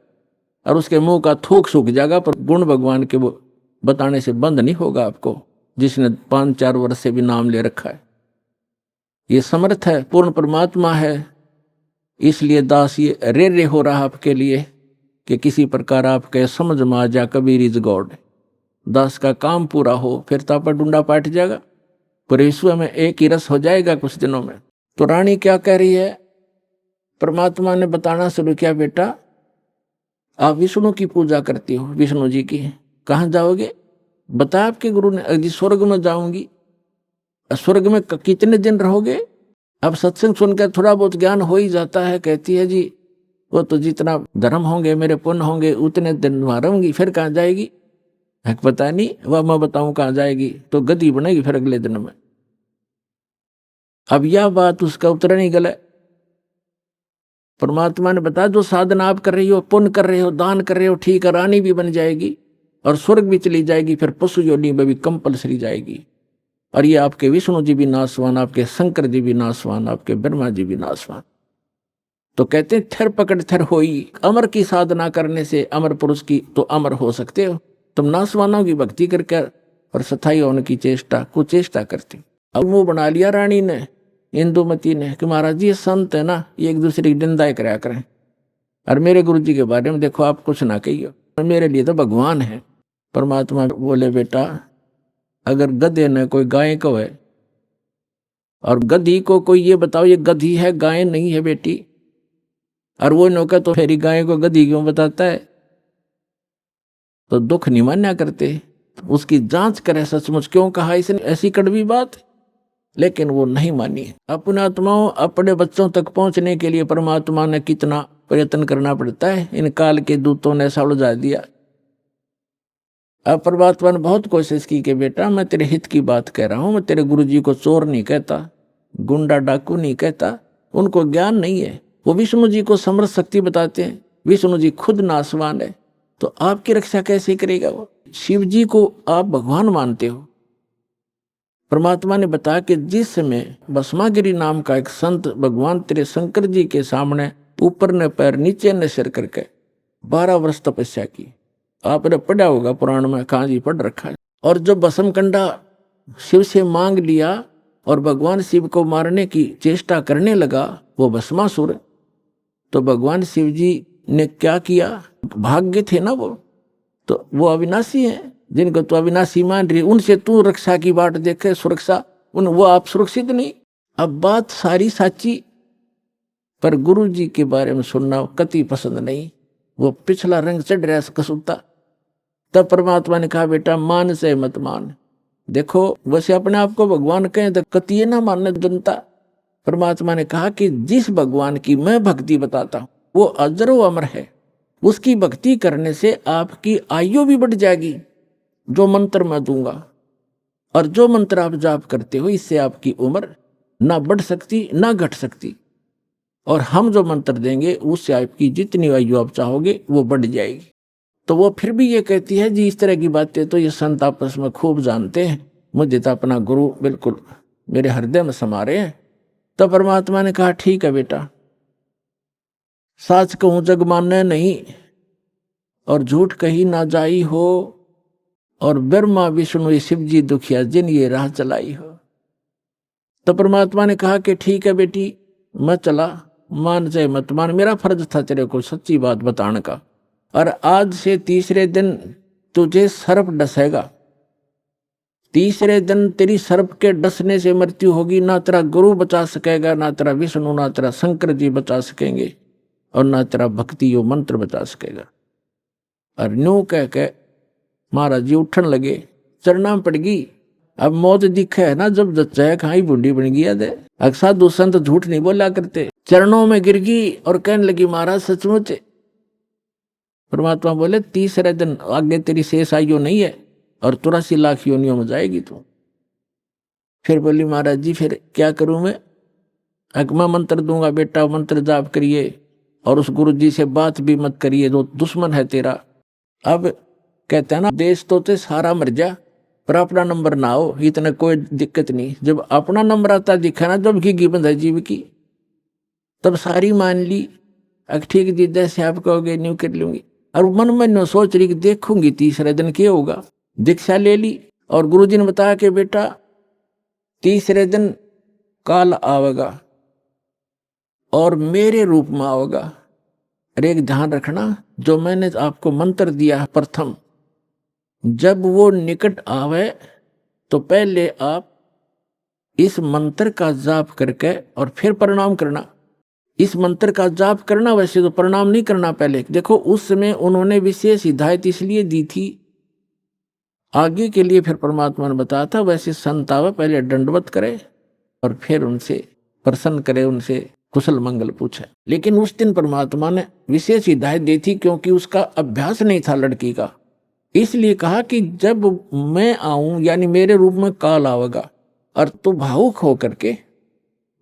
और उसके मुंह का थूक सूख जाएगा, पर गुण भगवान के वो बताने से बंद नहीं होगा आपको, जिसने 5-4 वर्ष से भी नाम ले रखा है। ये समर्थ है, पूर्ण परमात्मा है। इसलिए दास ये रे हो रहा आपके लिए कि किसी प्रकार आपके समझ में आ जा, कबीर इज गॉड। दास का काम पूरा हो, फिर तापा डूंडा पाट जाएगा, पर विश्व में एक ही रस हो जाएगा कुछ दिनों में। तो रानी क्या कह रही है? परमात्मा ने बताना शुरू किया, बेटा आप विष्णु की पूजा करती हो, विष्णु जी की, कहाँ जाओगे? बता आपके गुरु ने, अजी स्वर्ग में जाऊंगी। स्वर्ग में कितने दिन रहोगे? अब सत्संग सुनकर थोड़ा बहुत ज्ञान हो ही जाता है। कहती है जी वो तो जितना धर्म होंगे, मेरे पुण्य होंगे, उतने दिन वहां रहूंगी, फिर कहाँ जाएगी? पता नहीं, वह मैं बताऊं कहाँ जाएगी, तो गद्दी बनेगी फिर अगले दिन में। अब यह बात उसका उत्तर नहीं गला। परमात्मा ने बताया जो साधना आप कर रही हो, पुण्य कर रहे हो, दान कर रहे हो, ठीक है, रानी भी बन जाएगी और स्वर्ग भी चली जाएगी, फिर पशु योनि में भी कंपलसरी जाएगी। और ये आपके विष्णु जी भी नासवान, आपके शंकर जी भी नासवान, आपके ब्रह्मा जी भी नासवान। तो कहते हैं थर पकड़ थर होई, अमर की साधना करने से अमर पुरुष की तो अमर हो सकते हो। तुम नासवानों की भक्ति करके और सथाई होने की चेष्टा कुचेष्टा करती। अब मुंह बना लिया रानी ने, इंदुमती ने, कि महाराज जी ये संत है ना, ये एक दूसरे की निंदाएं कराया करें, और मेरे गुरु जी के बारे में देखो आप कुछ ना कहिए, मेरे लिए तो भगवान है। परमात्मा बोले बेटा अगर गधे ने कोई गाय को है और गधी को कोई ये बताओ ये गधी है गाय नहीं है बेटी, और वो नौका तो फेरी गाय को गधी क्यों बताता है, तो दुख नहीं मान्या करते। उसकी जांच करे सचमुच क्यों कहा इसने ऐसी कड़वी बात, लेकिन वो नहीं मानी। अपने आत्माओं अपने बच्चों तक पहुंचने के लिए परमात्मा ने कितना प्रयत्न करना पड़ता है, इन काल के दूतों ने ऐसा उलझा दिया। अब परमात्मा ने बहुत कोशिश की कि बेटा मैं तेरे हित की बात कह रहा हूं, मैं तेरे गुरुजी को चोर नहीं कहता, गुंडा डाकू नहीं कहता, उनको ज्ञान नहीं है, वो विष्णु जी को समर्थ शक्ति बताते हैं, विष्णु जी खुद नासवान है, तो आपकी रक्षा कैसे करेगा वो? शिव जी को आप भगवान मानते हो, परमात्मा ने बताया कि जिस समय भस्मागिरी नाम का एक संत भगवान तेरे शंकर जी के सामने ऊपर ने पैर नीचे ने सिर करके 12 वर्ष तपस्या की। आपने पढ़ा होगा पुराण में, कहाँ जी पढ़ रखा है। और जब भस्म कंडा शिव से मांग लिया और भगवान शिव को मारने की चेष्टा करने लगा वो भस्मासुर, तो भगवान शिव जी ने क्या किया, भाग्य थे ना तो वो अविनाशी हैं, जिनको तो अविनाशी मान रही उनसे तू रक्षा की बाट देखे, सुरक्षा वो आप सुरक्षित नहीं। अब बात सारी साची, पर गुरु जी के बारे में सुनना कति पसंद नहीं, वो पिछला रंग चढ़ रहा कसूता। तब परमात्मा ने कहा बेटा मान से मत मान। देखो वैसे अपने आप को भगवान कहें तो कतिये ना मानने जनता। परमात्मा ने कहा कि जिस भगवान की मैं भक्ति बताता हूं वो अजरो अमर है, उसकी भक्ति करने से आपकी आयु भी बढ़ जाएगी जो मंत्र मैं दूंगा, और जो मंत्र आप जाप करते हो इससे आपकी उम्र ना बढ़ सकती ना घट सकती, और हम जो मंत्र देंगे उससे आपकी जितनी आयु आप चाहोगे वो बढ़ जाएगी। तो वो फिर भी ये कहती है जी इस तरह की बातें तो ये संत आपस में खूब जानते हैं, मुझे तो अपना गुरु बिल्कुल मेरे हृदय में समा रहे हैं। तो परमात्मा ने कहा ठीक है बेटा, साच कहूं जग माने नहीं और झूठ कही ना जाई हो, और ब्रह्मा विष्णु शिव जी दुखिया जिन ये राह चलाई हो। तो परमात्मा ने कहा कि ठीक है बेटी मैं चला, मान चाहे मत मान, मेरा फर्ज था तेरे को सच्ची बात बताने का। और आज से तीसरे दिन तुझे सर्प डसेगा, तीसरे दिन तेरी सर्प के डसने से मृत्यु होगी, ना तेरा गुरु बचा सकेगा, ना तेरा विष्णु, ना तेरा शंकर जी बचा सकेंगे, और ना तेरा भक्ति यो मंत्र बचा सकेगा। और न्यू कह के महाराज जी उठन लगे, चरना पड़ गई। अब मौत दिखे है ना जब जच्चा खाई बूढ़ी बन गया दे। साधु संत झूठ नहीं बोला करते, चरणों में गिर गई और कहने लगी महाराज सचमुच। परमात्मा बोले तीसरे दिन आगे तेरी शेष आयु नहीं है और 83 लाख योनियों में जाएगी तू। फिर बोली महाराज जी फिर क्या करूं मैं मंत्र दूंगा बेटा, मंत्र जाप करिए और उस गुरु जी से बात भी मत करिए जो दुश्मन है तेरा। अब कहते हैं ना देश तो ते सारा मर जा पर अपना नंबर ना हो, इतना कोई दिक्कत नहीं। जब अपना नंबर आता दिखा ना जब की बंद है जीव की, तब सारी मान ली। ठीक जी जैसे आप कहोगे न्यू कर लूंगी। और मन में न्यू सोच रही कि देखूंगी तीसरे दिन क्या होगा। दीक्षा ले ली और गुरुजी ने बताया कि बेटा तीसरे दिन काल आवेगा और मेरे रूप में आवेगा। अरे एक ध्यान रखना, जो मैंने आपको मंत्र दिया है प्रथम, जब वो निकट आवे तो पहले आप इस मंत्र का जाप करके और फिर प्रणाम करना। इस मंत्र का जाप करना, वैसे तो प्रणाम नहीं करना पहले। देखो उस समय उन्होंने विशेष हिदायत इसलिए दी थी आगे के लिए, फिर परमात्मा ने बताया था वैसे संत आवे पहले दंडवत करे और फिर उनसे प्रसन्न करे, उनसे कुशल मंगल पूछे। लेकिन उस दिन परमात्मा ने विशेष हिदायत दी थी क्योंकि उसका अभ्यास नहीं था लड़की का। इसलिए कहा कि जब मैं आऊं यानी मेरे रूप में काल आवेगा और तू भावुक होकर के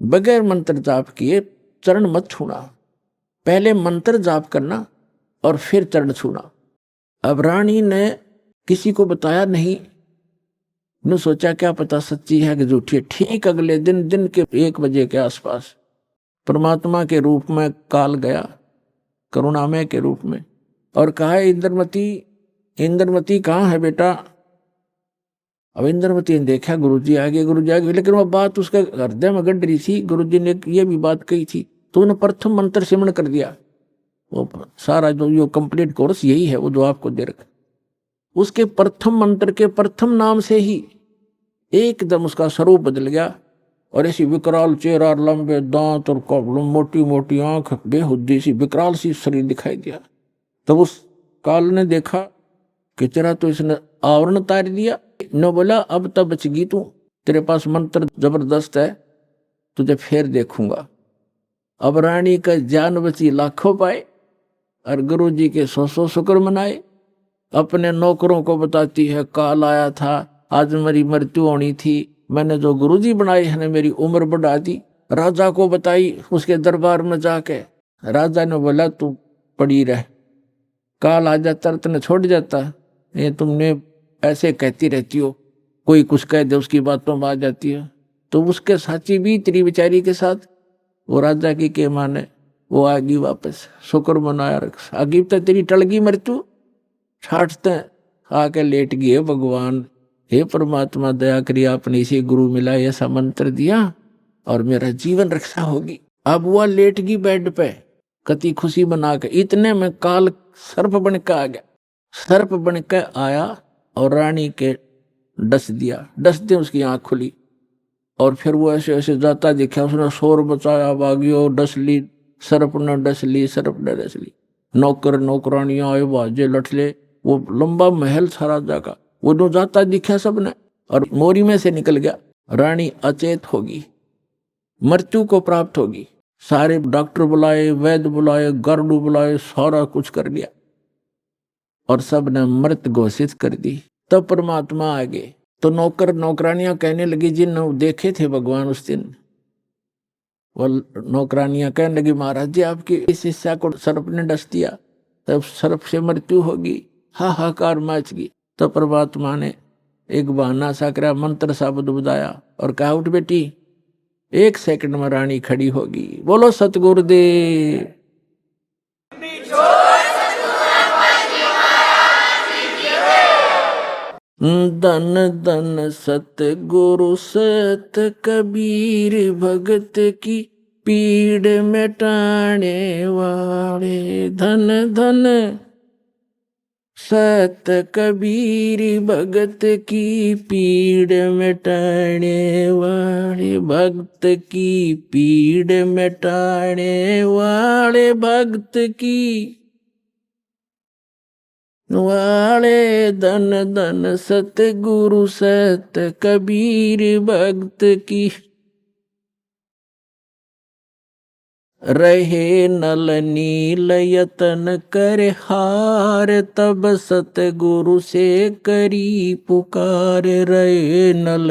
बगैर मंत्र जाप किए चरण मत छूना, पहले मंत्र जाप करना और फिर चरण छूना। अब रानी ने किसी को बताया नहीं, ने सोचा क्या पता सच्ची है कि झूठी है। ठीक अगले दिन के 1 बजे के आसपास परमात्मा के रूप में काल गया, करुणामय के रूप में, और कहा इंद्रमती कहाँ है बेटा। अब इंद्रमती ने देखा गुरुजी आगे, लेकिन वह बात उसके हृदय में गड़ रही थी। गुरुजी ने ये भी बात कही थी तो उन्हें प्रथम मंत्र सिमरण कर दिया। वो सारा जो कंप्लीट कोर्स यही है वो जो आपको दे रखा, उसके प्रथम मंत्र के प्रथम नाम से ही एकदम उसका स्वरूप बदल गया और ऐसी विकराल चेहरा, लंबे दांत और मोटी मोटी आंख, बेहुद्दी सी विकराल सी शरीर दिखाई दिया। तब उस काल ने देखा कि तेरा तो इसने आवरण उतार दिया। न बोला अब तब बचगी तू, तेरे पास मंत्र जबरदस्त है, तुझे फिर देखूंगा। अब रानी का जान बची लाखों पाए और गुरु जी के 100 शुक्र मनाए। अपने नौकरों को बताती है काल आया था, आज मेरी मृत्यु होनी थी, मैंने जो गुरुजी बनाए हैं मेरी उम्र बढ़ा दी। राजा को बताई उसके दरबार में जाके, राजा ने बोला तू पड़ी रह, काल आ जाता तुमने छोड़ जाता, ये तुमने ऐसे कहती रहती हो, कोई कुछ कह दे उसकी बातों में आ जाती है। तो उसके साची भी तेरी बेचारी के साथ वो राजा की के माने वो आगी वापस शुक्र मनाया रख आगी तो तेरी टलगी मृत्यु छाटते आके लेट गए भगवान। हे परमात्मा दया करिए आपने इसी गुरु मिला ऐसा मंत्र दिया और मेरा जीवन रक्षा होगी। अब वह लेट गई बेड पे कति खुशी बना के, इतने में काल सर्प बन के आ गया। सर्प बन के आया और रानी के डस दिया, डसते उसकी आंख खुली और फिर वो ऐसे ऐसे जाता देखा, उसने शोर बचाया, भागियो डस ली सर्प ने डस ली, सर्प ने डस ली। नौकर नौकरानियां आए बाजे लठले, वो लंबा महल था राजा का, वो जो जाता दिखा सबने और मोरी में से निकल गया। रानी अचेत होगी, मृत्यु को प्राप्त होगी। सारे डॉक्टर बुलाए, वैद्य बुलाए, गार्डू बुलाए, सारा कुछ कर दिया और सब ने मृत घोषित कर दी। तब परमात्मा आ गए तो नौकर नौकरानियां कहने लगी जिन देखे थे भगवान उस दिन, वो नौकरानियां कहने लगी महाराज जी आपकी इस शिष्या को सर्प ने डस दिया, तब सर्प से मृत्यु होगी। हाहाकार मच गई। तो परमात्मा ने एक बहाना सा करा, मंत्र शब्द बुझाया और कहा उठ बेटी, 1 सेकंड में रानी खड़ी होगी। बोलो सतगुरुदेव। धन धन सतगुरु सत कबीर भगत की पीड़ मिटाने वाले। धन धन सत कबीर भगत की पीड़ मिटाने वाले, भक्त की पीड़ मिटाने वाले, भक्त की वाले। धन धन सतगुरु सत कबीर भक्त की। रहे नल नील यतन कर हार, तब सतगुरु से करी पुकार। रहे नल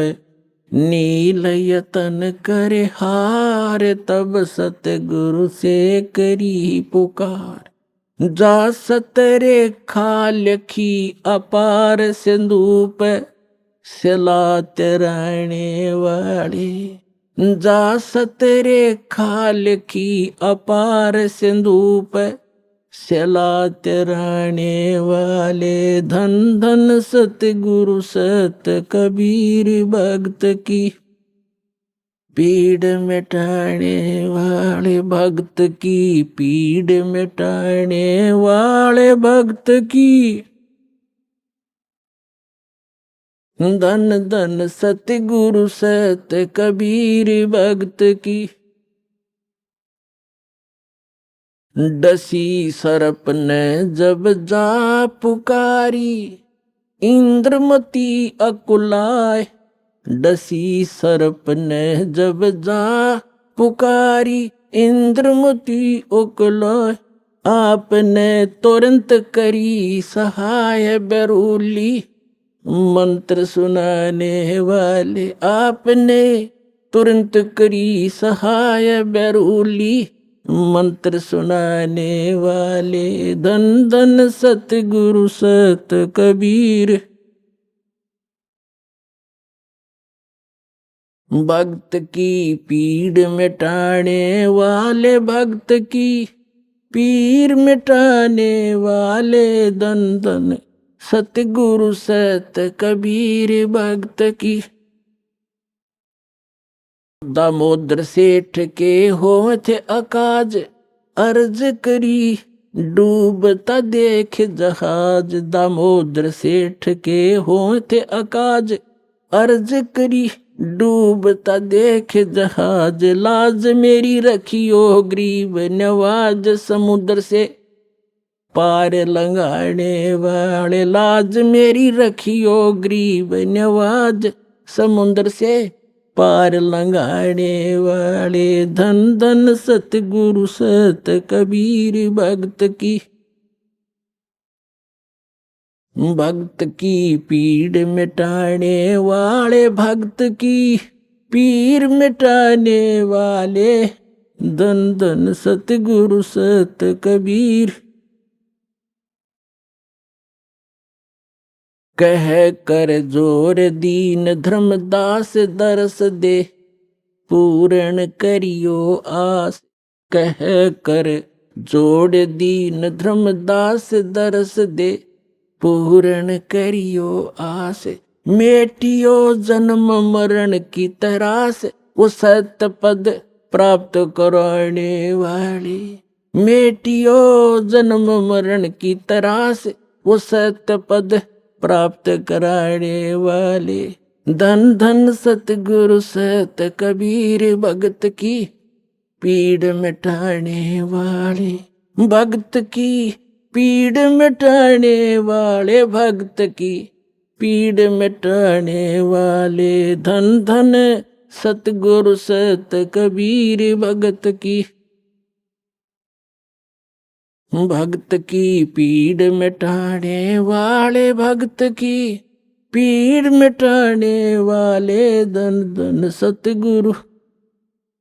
नील यतन कर हार, तब सतगुरु से करी पुकार। जा सतरे खा लखी अपार सिंधूप सिला तराने वाले। जा सतरे खा लखी अपार सिंधूप सिला तराने वाले। धन धन सतगुरु सत कबीर भक्त की पीड़ मिटाने वाले, भक्त की पीड़ मिटाने वाले, भक्त की। धन धन सतगुरु सत कबीर भक्त की। डसी सर्प ने जब जा पुकारी, इंद्रमती अकुलाए। डसी सर्प ने जब जा पुकारी, इंद्रमती अकुलाए। आपने तुरंत करी सहाय बेरूली, मंत्र सुनाने वाले। आपने तुरंत करी सहाय बेरूली, मंत्र सुनाने वाले। धन धन सतगुरु सत कबीर भक्त की पीड़ मिटाने वाले, भक्त की पीर मिटाने वाले। धन धन सतगुरु सत कबीर भक्त की। दामोदर सेठ के होठ अकाज, अर्ज करी डूबता देख जहाज। दामोदर सेठ के होठ अकाज, अर्ज करी डूबता देख जहाज। लाज मेरी रखियो गरीब नवाज, समुद्र से पार लंघाने वाले। लाज मेरी रखियो गरीब नवाज, समुद्र से पार लंघाने वाले। धन धन सतगुरु सत कबीर भक्त की। भक्त की पीड़ मिटाने वाले, भक्त की पीर मिटाने वाले। धन धन सतगुरु सत कबीर। कह कर जोर दीन धर्मदास दरस दे पूर्ण करियो आस। कह कर जोड़ दीन धर्मदास दरस दे पूर्ण करियो आस। मेटियो जन्म मरण की तरास वो सत्य पद प्राप्त कराने वाली। मेटियो जन्म मरण की तरास वो सत्य पद प्राप्त कराने वाले। धन धन सतगुरु सत कबीर भगत की पीड़ मिटाने वाले। भगत की पीड़ मिटाने वाले, भक्त की पीड़ मिटाने वाले। धन धन सतगुरु सत कबीर भगत की, भक्त की पीड़ मिटाने वाले, भक्त की पीड़ मिटाने वाले। धन धन सतगुरु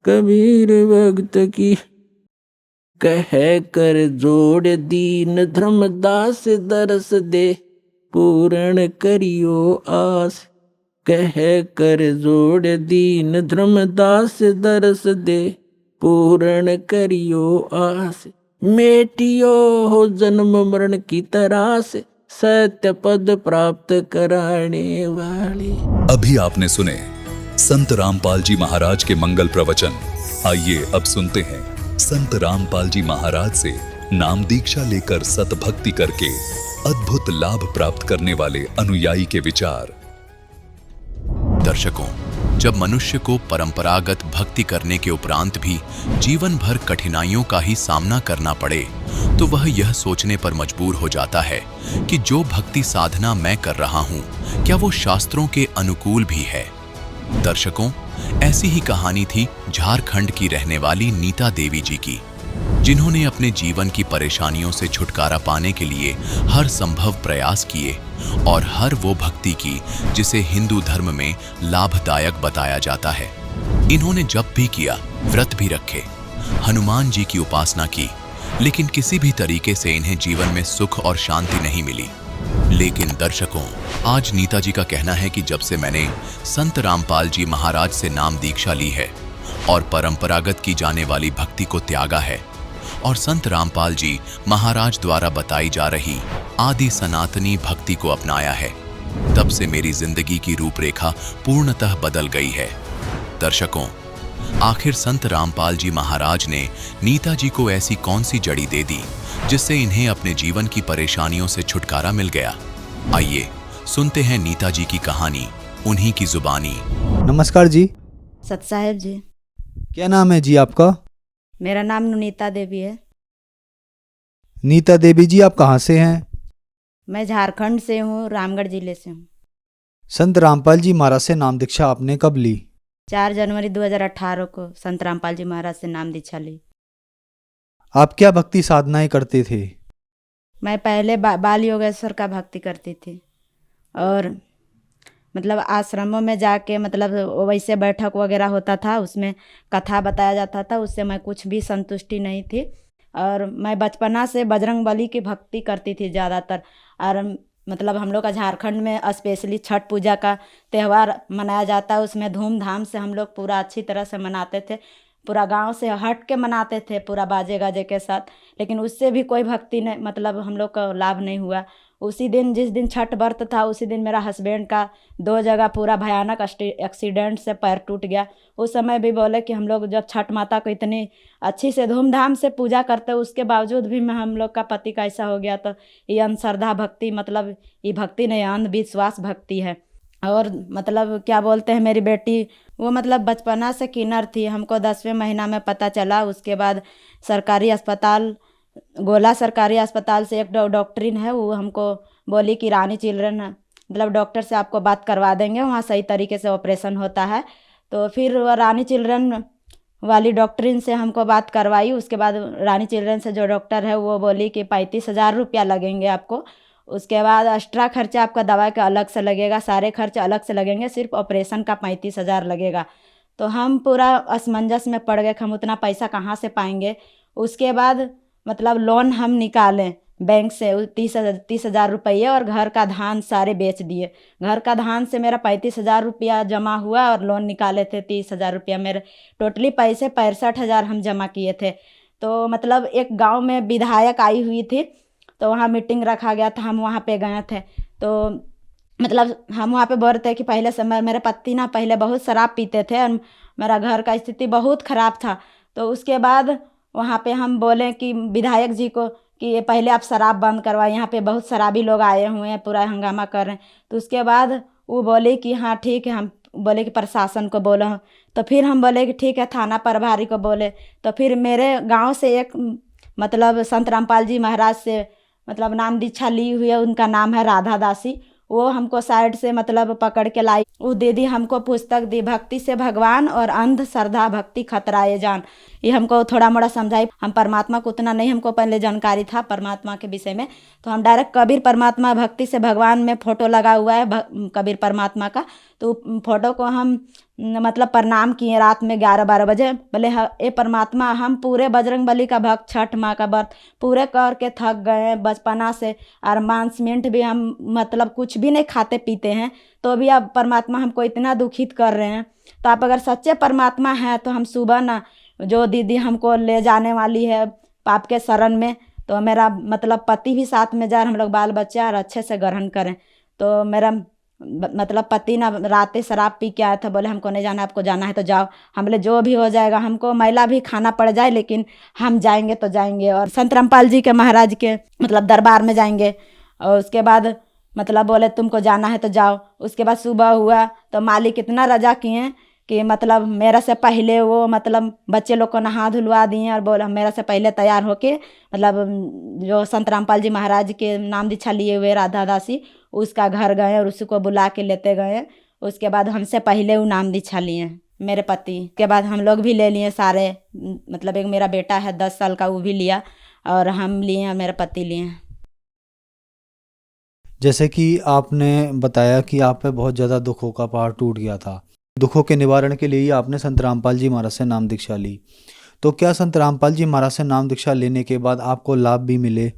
कबीर भगत की। कह कर जोड़ दीन धर्मदास दरस दे पूर्ण करियो आस। कह कर जोड़ दीन धर्मदास दरस दे पूर्ण करियो आस। मेटियो हो जन्म मरण की तरास सत्य पद प्राप्त कराने वाले। अभी आपने सुने संत रामपाल जी महाराज के मंगल प्रवचन। आइए अब सुनते हैं संत रामपाल जी महाराज से नाम दीक्षा लेकर सतभक्ति करके अद्भुत लाभ प्राप्त करने वाले अनुयायी के विचार। दर्शकों, जब मनुष्य को परंपरागत भक्ति करने के उपरांत भी जीवन भर कठिनाइयों का ही सामना करना पड़े, तो वह यह सोचने पर मजबूर हो जाता है कि जो भक्ति साधना मैं कर रहा हूं, क्या वो शास्त्रों के अनुकूल भी है। दर्शकों, ऐसी ही कहानी थी झारखंड की रहने वाली नीता देवी जी की, जिन्होंने अपने जीवन की परेशानियों से छुटकारा पाने के लिए हर संभव प्रयास किए और हर वो भक्ति की जिसे हिंदू धर्म में लाभदायक बताया जाता है। इन्होंने जप भी किया, व्रत भी रखे, हनुमान जी की उपासना की, लेकिन किसी भी तरीके से इन्हें जीवन में सुख और शांति नहीं मिली। लेकिन दर्शकों, आज नीता जी का कहना है कि जब से मैंने संत रामपाल जी महाराज से नाम दीक्षा ली है और परंपरागत की जाने वाली भक्ति को त्यागा है और संत रामपाल जी महाराज द्वारा बताई जा रही आदि सनातनी भक्ति को अपनाया है, तब से मेरी जिंदगी की रूपरेखा पूर्णतः बदल गई है। दर्शकों, आखिर संत रामपाल जी महाराज ने नीता जी को ऐसी कौन सी जड़ी दे दी जिससे इन्हें अपने जीवन की परेशानियों से छुटकारा मिल गया। आइए सुनते हैं नीता जी की कहानी, उन्हीं की जुबानी। नमस्कार जी। सत साहेब जी। क्या नाम है जी आपका? मेरा नाम नीता देवी है। नीता देवी जी, आप कहाँ से हैं? मैं झारखंड से हूँ, रामगढ़ जिले से हूँ। संत रामपाल जी महाराज से नाम दीक्षा आपने कब ली? 4 जनवरी 2018 को संत रामपाल जी महाराज से नाम दीक्षा ली। आप क्या भक्ति साधनाएं करते थे? मैं पहले बाल योगेश्वर का भक्ति करती थी और मतलब आश्रमों में जाके मतलब वैसे बैठक वगैरह होता था, उसमें कथा बताया जाता था, उससे मैं कुछ भी संतुष्टि नहीं थी। और मैं बचपना से बजरंग बली की भक्ति करती थी ज़्यादातर। और मतलब हम लोग का झारखंड में स्पेशली छठ पूजा का त्यौहार मनाया जाता है, उसमें धूमधाम से हम लोग पूरा अच्छी तरह से मनाते थे, पूरा गांव से हट के मनाते थे, पूरा बाजे गाजे के साथ। लेकिन उससे भी कोई भक्ति नहीं, मतलब हम लोग का लाभ नहीं हुआ। उसी दिन जिस दिन छठ व्रत था, उसी दिन मेरा हस्बैंड का 2 जगह पूरा भयानक एक्सीडेंट से पैर टूट गया। उस समय भी बोले कि हम लोग जब छठ माता को इतनी अच्छी से धूमधाम से पूजा करते, उसके बावजूद भी हम लोग का पति का ऐसा हो गया। तो ये अंधश्रद्धा भक्ति, मतलब ये भक्ति नहीं, अंधविश्वास भक्ति है। और मतलब क्या बोलते हैं, मेरी बेटी वो मतलब बचपना से किन्नर थी। हमको 10वें महीना में पता चला। उसके बाद सरकारी अस्पताल, गोला सरकारी अस्पताल से एक डॉक्टरीन है, वो हमको बोली कि रानी चिल्ड्रन मतलब डॉक्टर से आपको बात करवा देंगे, वहाँ सही तरीके से ऑपरेशन होता है। तो फिर वह रानी चिल्ड्रन वाली डॉक्टरीन से हमको बात करवाई। उसके बाद रानी चिल्ड्रन से जो डॉक्टर है वो बोली कि 35,000 रुपया लगेंगे आपको। उसके बाद एक्स्ट्रा खर्चा आपका दवा का अलग से लगेगा, सारे खर्च अलग से लगेंगे, सिर्फ ऑपरेशन का 35,000 लगेगा। तो हम पूरा असमंजस में पड़ गए कि हम उतना पैसा कहाँ से पाएंगे। उसके बाद मतलब लोन हम निकालें, बैंक से 30,000 रुपये और घर का धान सारे बेच दिए। घर का धान से मेरा 35,000 रुपया जमा हुआ और लोन निकाले थे 30,000 रुपया। मेरे टोटली पैसे 65,000 हम जमा किए थे। तो मतलब एक गांव में विधायक आई हुई थी, तो वहाँ मीटिंग रखा गया था, हम वहाँ पे गए थे। तो मतलब हम वहाँ पे बोल रहे थे कि पहले से मेरे पति ना पहले बहुत शराब पीते थे और मेरा घर का स्थिति बहुत ख़राब था। तो उसके बाद वहाँ पे हम बोले कि विधायक जी को कि ये पहले आप शराब बंद करवाएं, यहाँ पे बहुत शराबी लोग आए हुए हैं, पूरा हंगामा कर रहे हैं। तो उसके बाद वो बोले कि हाँ ठीक है। हम बोले कि प्रशासन को बोलो, तो फिर हम बोले कि ठीक है थाना प्रभारी को बोले। तो फिर मेरे गांव से एक मतलब संत रामपाल जी महाराज से मतलब नाम दीक्षा ली हुई है, उनका नाम है राधा दासी। वो हमको साइड से मतलब पकड़ के लाई। वो दीदी हमको पुस्तक दी, भक्ति से भगवान और अंध श्रद्धा भक्ति खतराए जान। ये हमको थोड़ा मोड़ा समझाई। हम परमात्मा को उतना नहीं हमको पहले जानकारी था परमात्मा के विषय में, तो हम डायरेक्ट कबीर परमात्मा भक्ति से भगवान में फ़ोटो लगा हुआ है कबीर परमात्मा का, तो फोटो को हम मतलब प्रणाम किए रात में 11-12 बजे। बोले ए परमात्मा, हम पूरे बजरंग बली का भक्त, छठ माँ का व्रत पूरे करके थक गए हैं बचपना से, और मांस मीट भी हम मतलब कुछ भी नहीं खाते पीते हैं, तो भी आप परमात्मा हमको इतना दुखित कर रहे हैं। तो आप अगर सच्चे परमात्मा हैं तो हम सुबह ना जो दीदी हमको ले जाने वाली है पाप के शरण में, तो मेरा मतलब पति भी साथ में जा, हम लोग बाल बच्चा और अच्छे से ग्रहण करें। तो मेरा मतलब पति ना रातें शराब पी के आया था, बोले हमको नहीं जाना, आपको जाना है तो जाओ। हम बोले जो भी हो जाएगा, हमको मैला भी खाना पड़ जाए लेकिन हम जाएंगे तो जाएंगे, और संत रामपाल जी के महाराज के मतलब दरबार में जाएंगे। और उसके बाद मतलब बोले तुमको जाना है तो जाओ। उसके बाद सुबह हुआ तो मालिक इतना रजा किए कि मतलब मेरा से पहले वो मतलब बच्चे लोग को नहा धुलवा दिए, और बोला मेरा से पहले तैयार होके मतलब जो संत रामपाल जी महाराज के नाम दीक्षा लिए हुए राधा दासी उसका घर गए और उसको बुला के लेते गए। उसके बाद हमसे पहले वो नाम दीक्षा लिए मेरे पति। के बाद हम लोग भी ले लिए सारे, मतलब एक मेरा बेटा है 10 साल का, वो भी लिया, और हम लिए और मेरे पति लिए। जैसे कि आपने बताया कि आप पे बहुत ज़्यादा दुखों का पहाड़ टूट गया था, दुखों के निवारण के लिए ही आपने संत रामपाल जी महाराज से नाम दीक्षा ली। तो क्या संत रामपाल जी महाराज से नाम दीक्षा लेने के बाद आपको लाभ भी मिले?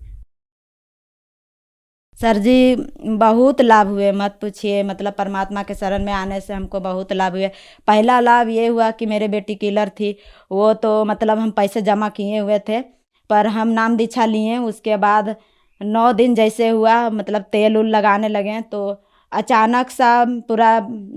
सर जी बहुत लाभ हुए, मत पूछिए। मतलब परमात्मा के शरण में आने से हमको बहुत लाभ हुए। पहला लाभ ये हुआ कि मेरे बेटी किलर थी, वो तो मतलब हम पैसे जमा किए हुए थे, पर हम नाम दीक्षा लिए। उसके बाद 9 दिन जैसे हुआ मतलब तेल उल लगाने लगे, तो अचानक सा पूरा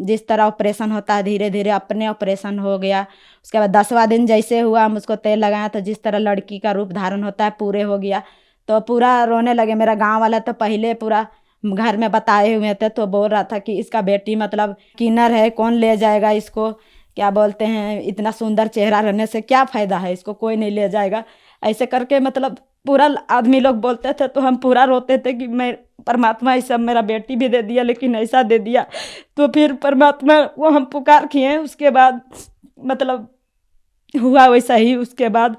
जिस तरह ऑपरेशन होता है धीरे धीरे अपने ऑपरेशन हो गया। उसके बाद 10वां दिन जैसे हुआ हम उसको तेल लगाया तो जिस तरह लड़की का रूप धारण होता है पूरे हो गया। तो पूरा रोने लगे। मेरा गांव वाला तो पहले पूरा घर में बताए हुए थे, तो बोल रहा था कि इसका बेटी मतलब किन्नर है, कौन ले जाएगा इसको, क्या बोलते हैं, इतना सुंदर चेहरा रहने से क्या फ़ायदा है, इसको कोई नहीं ले जाएगा। ऐसे करके मतलब पूरा आदमी लोग बोलते थे, तो हम पूरा रोते थे कि मैं परमात्मा इस सब मेरा बेटी भी दे दिया लेकिन ऐसा दे दिया। तो फिर परमात्मा वो हम पुकार किए। उसके बाद मतलब हुआ वैसा ही। उसके बाद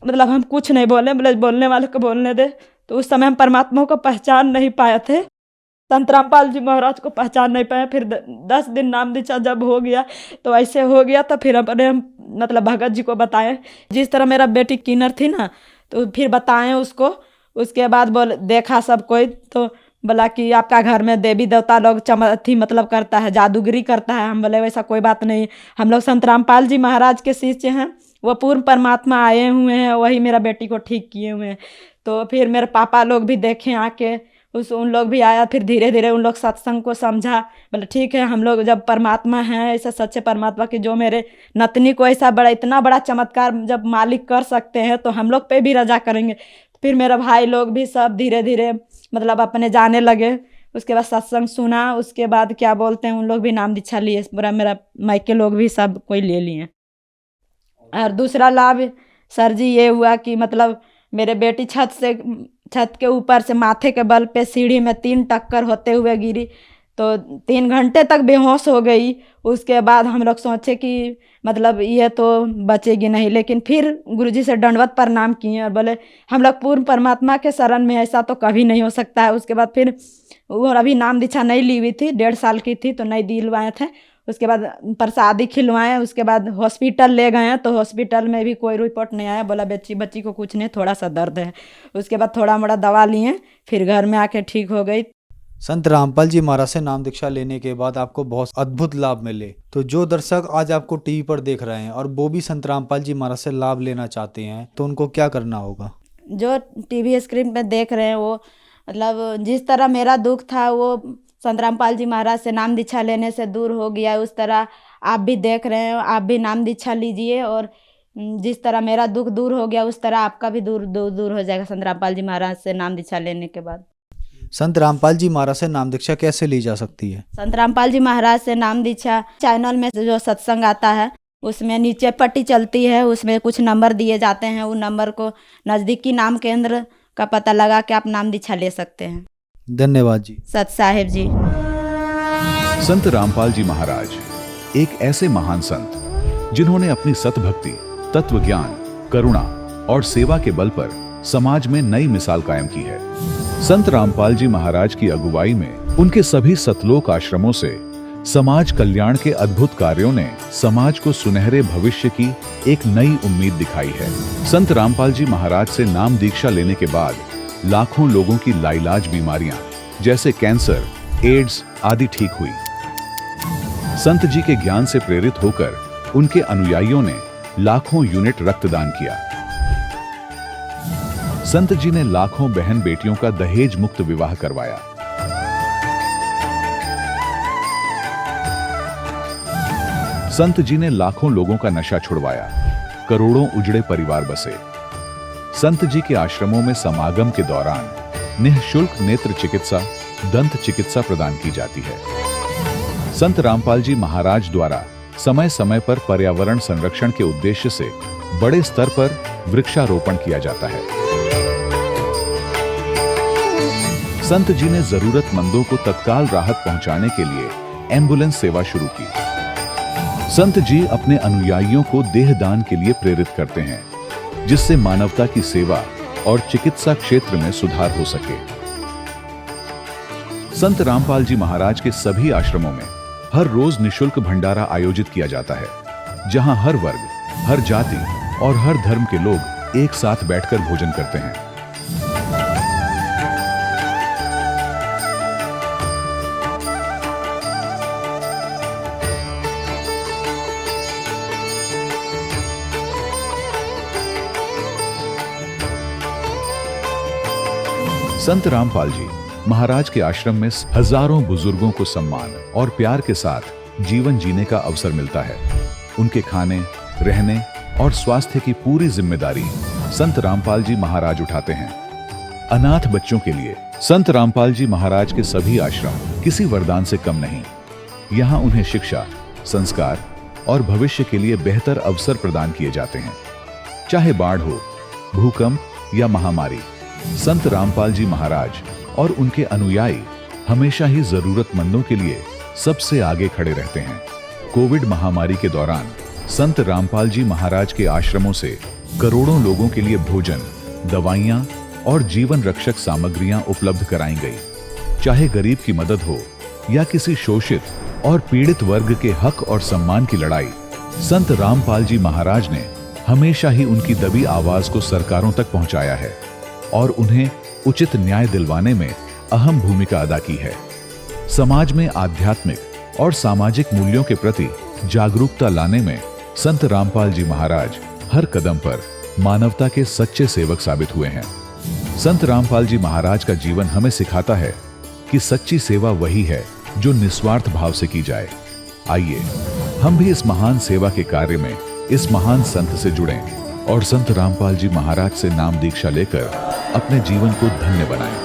मतलब हम कुछ नहीं बोले, बोले बोलने वाले को बोलने दे। तो उस समय हम परमात्मा को पहचान नहीं पाए थे, संत रामपाल जी महाराज को पहचान नहीं पाए। फिर 10 दिन नाम दीक्षा जब हो गया तो ऐसे हो गया, तो फिर अपने हम मतलब भगत जी को बताएं जिस तरह मेरा बेटी किन्नर थी ना, तो फिर बताएं उसको। उसके बाद बोल देखा सब कोई, तो बोला कि आपका घर में देवी देवता लोग थी मतलब करता है, जादूगरी करता है। हम बोले वैसा कोई बात नहीं, हम लोग संत रामपाल जी महाराज के शिष्य हैं, वो पूर्ण परमात्मा आए हुए हैं, वही मेरा बेटी को ठीक किए हुए हैं। तो फिर मेरे पापा लोग भी देखे आके, उन लोग भी आया। फिर धीरे धीरे उन लोग सत्संग को समझा, बोले ठीक है हम लोग जब परमात्मा हैं ऐसा सच्चे परमात्मा की जो मेरे नतनी को ऐसा बड़ा इतना बड़ा चमत्कार जब मालिक कर सकते हैं तो हम लोग पे भी रजा करेंगे। फिर मेरा भाई लोग भी सब धीरे धीरे मतलब अपने जाने लगे। उसके बाद सत्संग सुना, उसके बाद क्या बोलते हैं उन लोग भी नाम दीक्षा लिए, पूरा मेरा मायके लोग भी सब कोई ले लिए। और दूसरा लाभ सर जी ये हुआ कि मतलब मेरे बेटी छत के ऊपर से माथे के बल पे सीढ़ी में 3 टक्कर होते हुए गिरी, तो 3 घंटे तक बेहोश हो गई। उसके बाद हम लोग सोचे कि मतलब ये तो बचेगी नहीं, लेकिन फिर गुरुजी से दंडवत प्रणाम किए और बोले हम लोग पूर्ण परमात्मा के शरण में, ऐसा तो कभी नहीं हो सकता है। उसके बाद फिर वो अभी नाम दीक्षा नहीं ली हुई थी, 1.5 साल की थी तो नहीं दिलवाए थे। उसके बाद प्रसादी खिलवाएं, उसके बाद हॉस्पिटल ले गए हैं तो हॉस्पिटल में भी कोई रिपोर्ट नहीं आया, बोला बच्ची को कुछ नहीं, थोड़ा सा दर्द है। उसके बाद थोड़ा मोड़ा दवा लिए, फिर घर में आके ठीक हो गई। संत रामपाल जी महाराज से नाम दीक्षा लेने के बाद आपको बहुत अद्भुत लाभ मिले। तो जो दर्शक आज आपको टीवी पर देख रहे हैं और वो भी संत रामपाल जी महाराज से लाभ लेना चाहते हैं तो उनको क्या करना होगा? जो टीवी स्क्रीन पे देख रहे हैं वो मतलब जिस तरह मेरा दुख था वो संत रामपाल जी महाराज से नाम दीक्षा लेने से दूर हो गया, उस तरह आप भी देख रहे हैं, आप भी नाम दीक्षा लीजिए और जिस तरह मेरा दुख दूर हो गया उस तरह आपका भी दूर हो जाएगा संत रामपाल जी महाराज से नाम दीक्षा लेने के बाद। संत रामपाल जी महाराज से नाम दीक्षा कैसे ली जा सकती है? संत रामपाल जी महाराज से नाम दीक्षा चैनल में जो सत्संग आता है उसमें नीचे पट्टी चलती है, उसमें कुछ नंबर दिए जाते हैं, उन नंबर को नज़दीकी नाम केंद्र का पता लगा के आप नाम दीक्षा ले सकते हैं। धन्यवाद जी। सत साहिब जी। संत रामपाल जी महाराज एक ऐसे महान संत जिन्होंने अपनी सतभक्ति, तत्व ज्ञान, करुणा और सेवा के बल पर समाज में नई मिसाल कायम की है। संत रामपाल जी महाराज की अगुवाई में उनके सभी सतलोक आश्रमों से समाज कल्याण के अद्भुत कार्यों ने समाज को सुनहरे भविष्य की एक नई उम्मीद दिखाई है। संत रामपाल जी महाराज से नाम दीक्षा लेने के बाद लाखों लोगों की लाइलाज बीमारियां जैसे कैंसर, एड्स आदि ठीक हुई। संत जी के ज्ञान से प्रेरित होकर उनके अनुयायियों ने लाखों यूनिट रक्तदान किया। संत जी ने लाखों बहन बेटियों का दहेज मुक्त विवाह करवाया। संत जी ने लाखों लोगों का नशा छुड़वाया, करोड़ों उजड़े परिवार बसे। संत जी के आश्रमों में समागम के दौरान निःशुल्क नेत्र चिकित्सा, दंत चिकित्सा प्रदान की जाती है। संत रामपाल जी महाराज द्वारा समय समय पर पर्यावरण संरक्षण के उद्देश्य से बड़े स्तर पर वृक्षारोपण किया जाता है। संत जी ने जरूरतमंदों को तत्काल राहत पहुंचाने के लिए एम्बुलेंस सेवा शुरू की। संत जी अपने अनुयायियों को देहदान के लिए प्रेरित करते हैं, जिससे मानवता की सेवा और चिकित्सा क्षेत्र में सुधार हो सके। संत रामपाल जी महाराज के सभी आश्रमों में हर रोज निःशुल्क भंडारा आयोजित किया जाता है, जहां हर वर्ग, हर जाति और हर धर्म के लोग एक साथ बैठकर भोजन करते हैं। संत रामपाल जी महाराज के आश्रम में हजारों बुजुर्गों को सम्मान और प्यार के साथ जीवन जीने का अवसर मिलता है। उनके खाने, रहने और स्वास्थ्य की पूरी जिम्मेदारी संत रामपाल जी महाराज उठाते हैं। अनाथ बच्चों के लिए संत रामपाल जी महाराज के सभी आश्रम किसी वरदान से कम नहीं। यहाँ उन्हें शिक्षा, संस्कार और भविष्य के लिए बेहतर अवसर प्रदान किए जाते हैं। चाहे बाढ़ हो, भूकंप या महामारी, संत रामपाल जी महाराज और उनके अनुयायी हमेशा ही जरूरतमंदों के लिए सबसे आगे खड़े रहते हैं। कोविड महामारी के दौरान संत रामपाल जी महाराज के आश्रमों से करोड़ों लोगों के लिए भोजन, दवाइयां और जीवन रक्षक सामग्रियां उपलब्ध कराई गई। चाहे गरीब की मदद हो या किसी शोषित और पीड़ित वर्ग के हक और सम्मान की लड़ाई, संत रामपाल जी महाराज ने हमेशा ही उनकी दबी आवाज को सरकारों तक पहुंचाया है और उन्हें उचित न्याय दिलवाने में अहम भूमिका अदा की है। समाज में आध्यात्मिक और सामाजिक मूल्यों के प्रति जागरूकता लाने में संत रामपाल जी महाराज हर कदम पर मानवता के सच्चे सेवक साबित हुए हैं। संत रामपाल जी महाराज का जीवन हमें सिखाता है कि सच्ची सेवा वही है जो निस्वार्थ भाव से की जाए। आइए हम भी इस महान सेवा के कार्य में इस महान संत से जुड़ें और संत रामपाल जी महाराज से नाम दीक्षा लेकर अपने जीवन को धन्य बनाएं।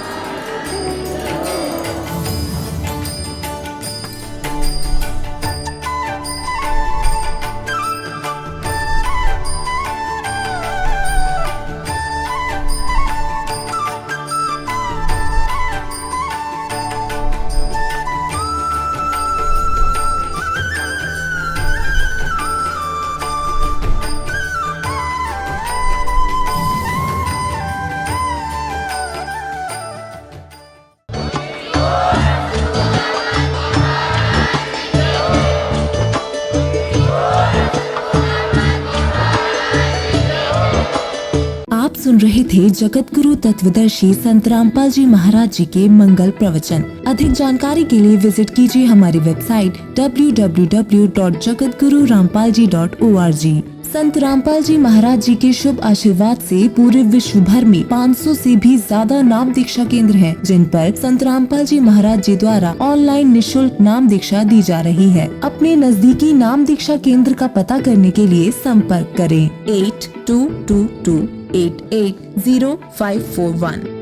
थे जगत गुरु तत्वदर्शी संत रामपाल जी महाराज जी के मंगल प्रवचन। अधिक जानकारी के लिए विजिट कीजिए हमारी वेबसाइट www.jagatgururampalji.org। संत रामपाल जी महाराज जी के शुभ आशीर्वाद से पूरे विश्व भर में 500 से भी ज्यादा नाम दीक्षा केंद्र हैं, जिन पर संत रामपाल जी महाराज जी द्वारा ऑनलाइन निशुल्क नाम दीक्षा दी जा रही है। अपने नजदीकी नाम दीक्षा केंद्र का पता करने के लिए संपर्क करें 8222880541।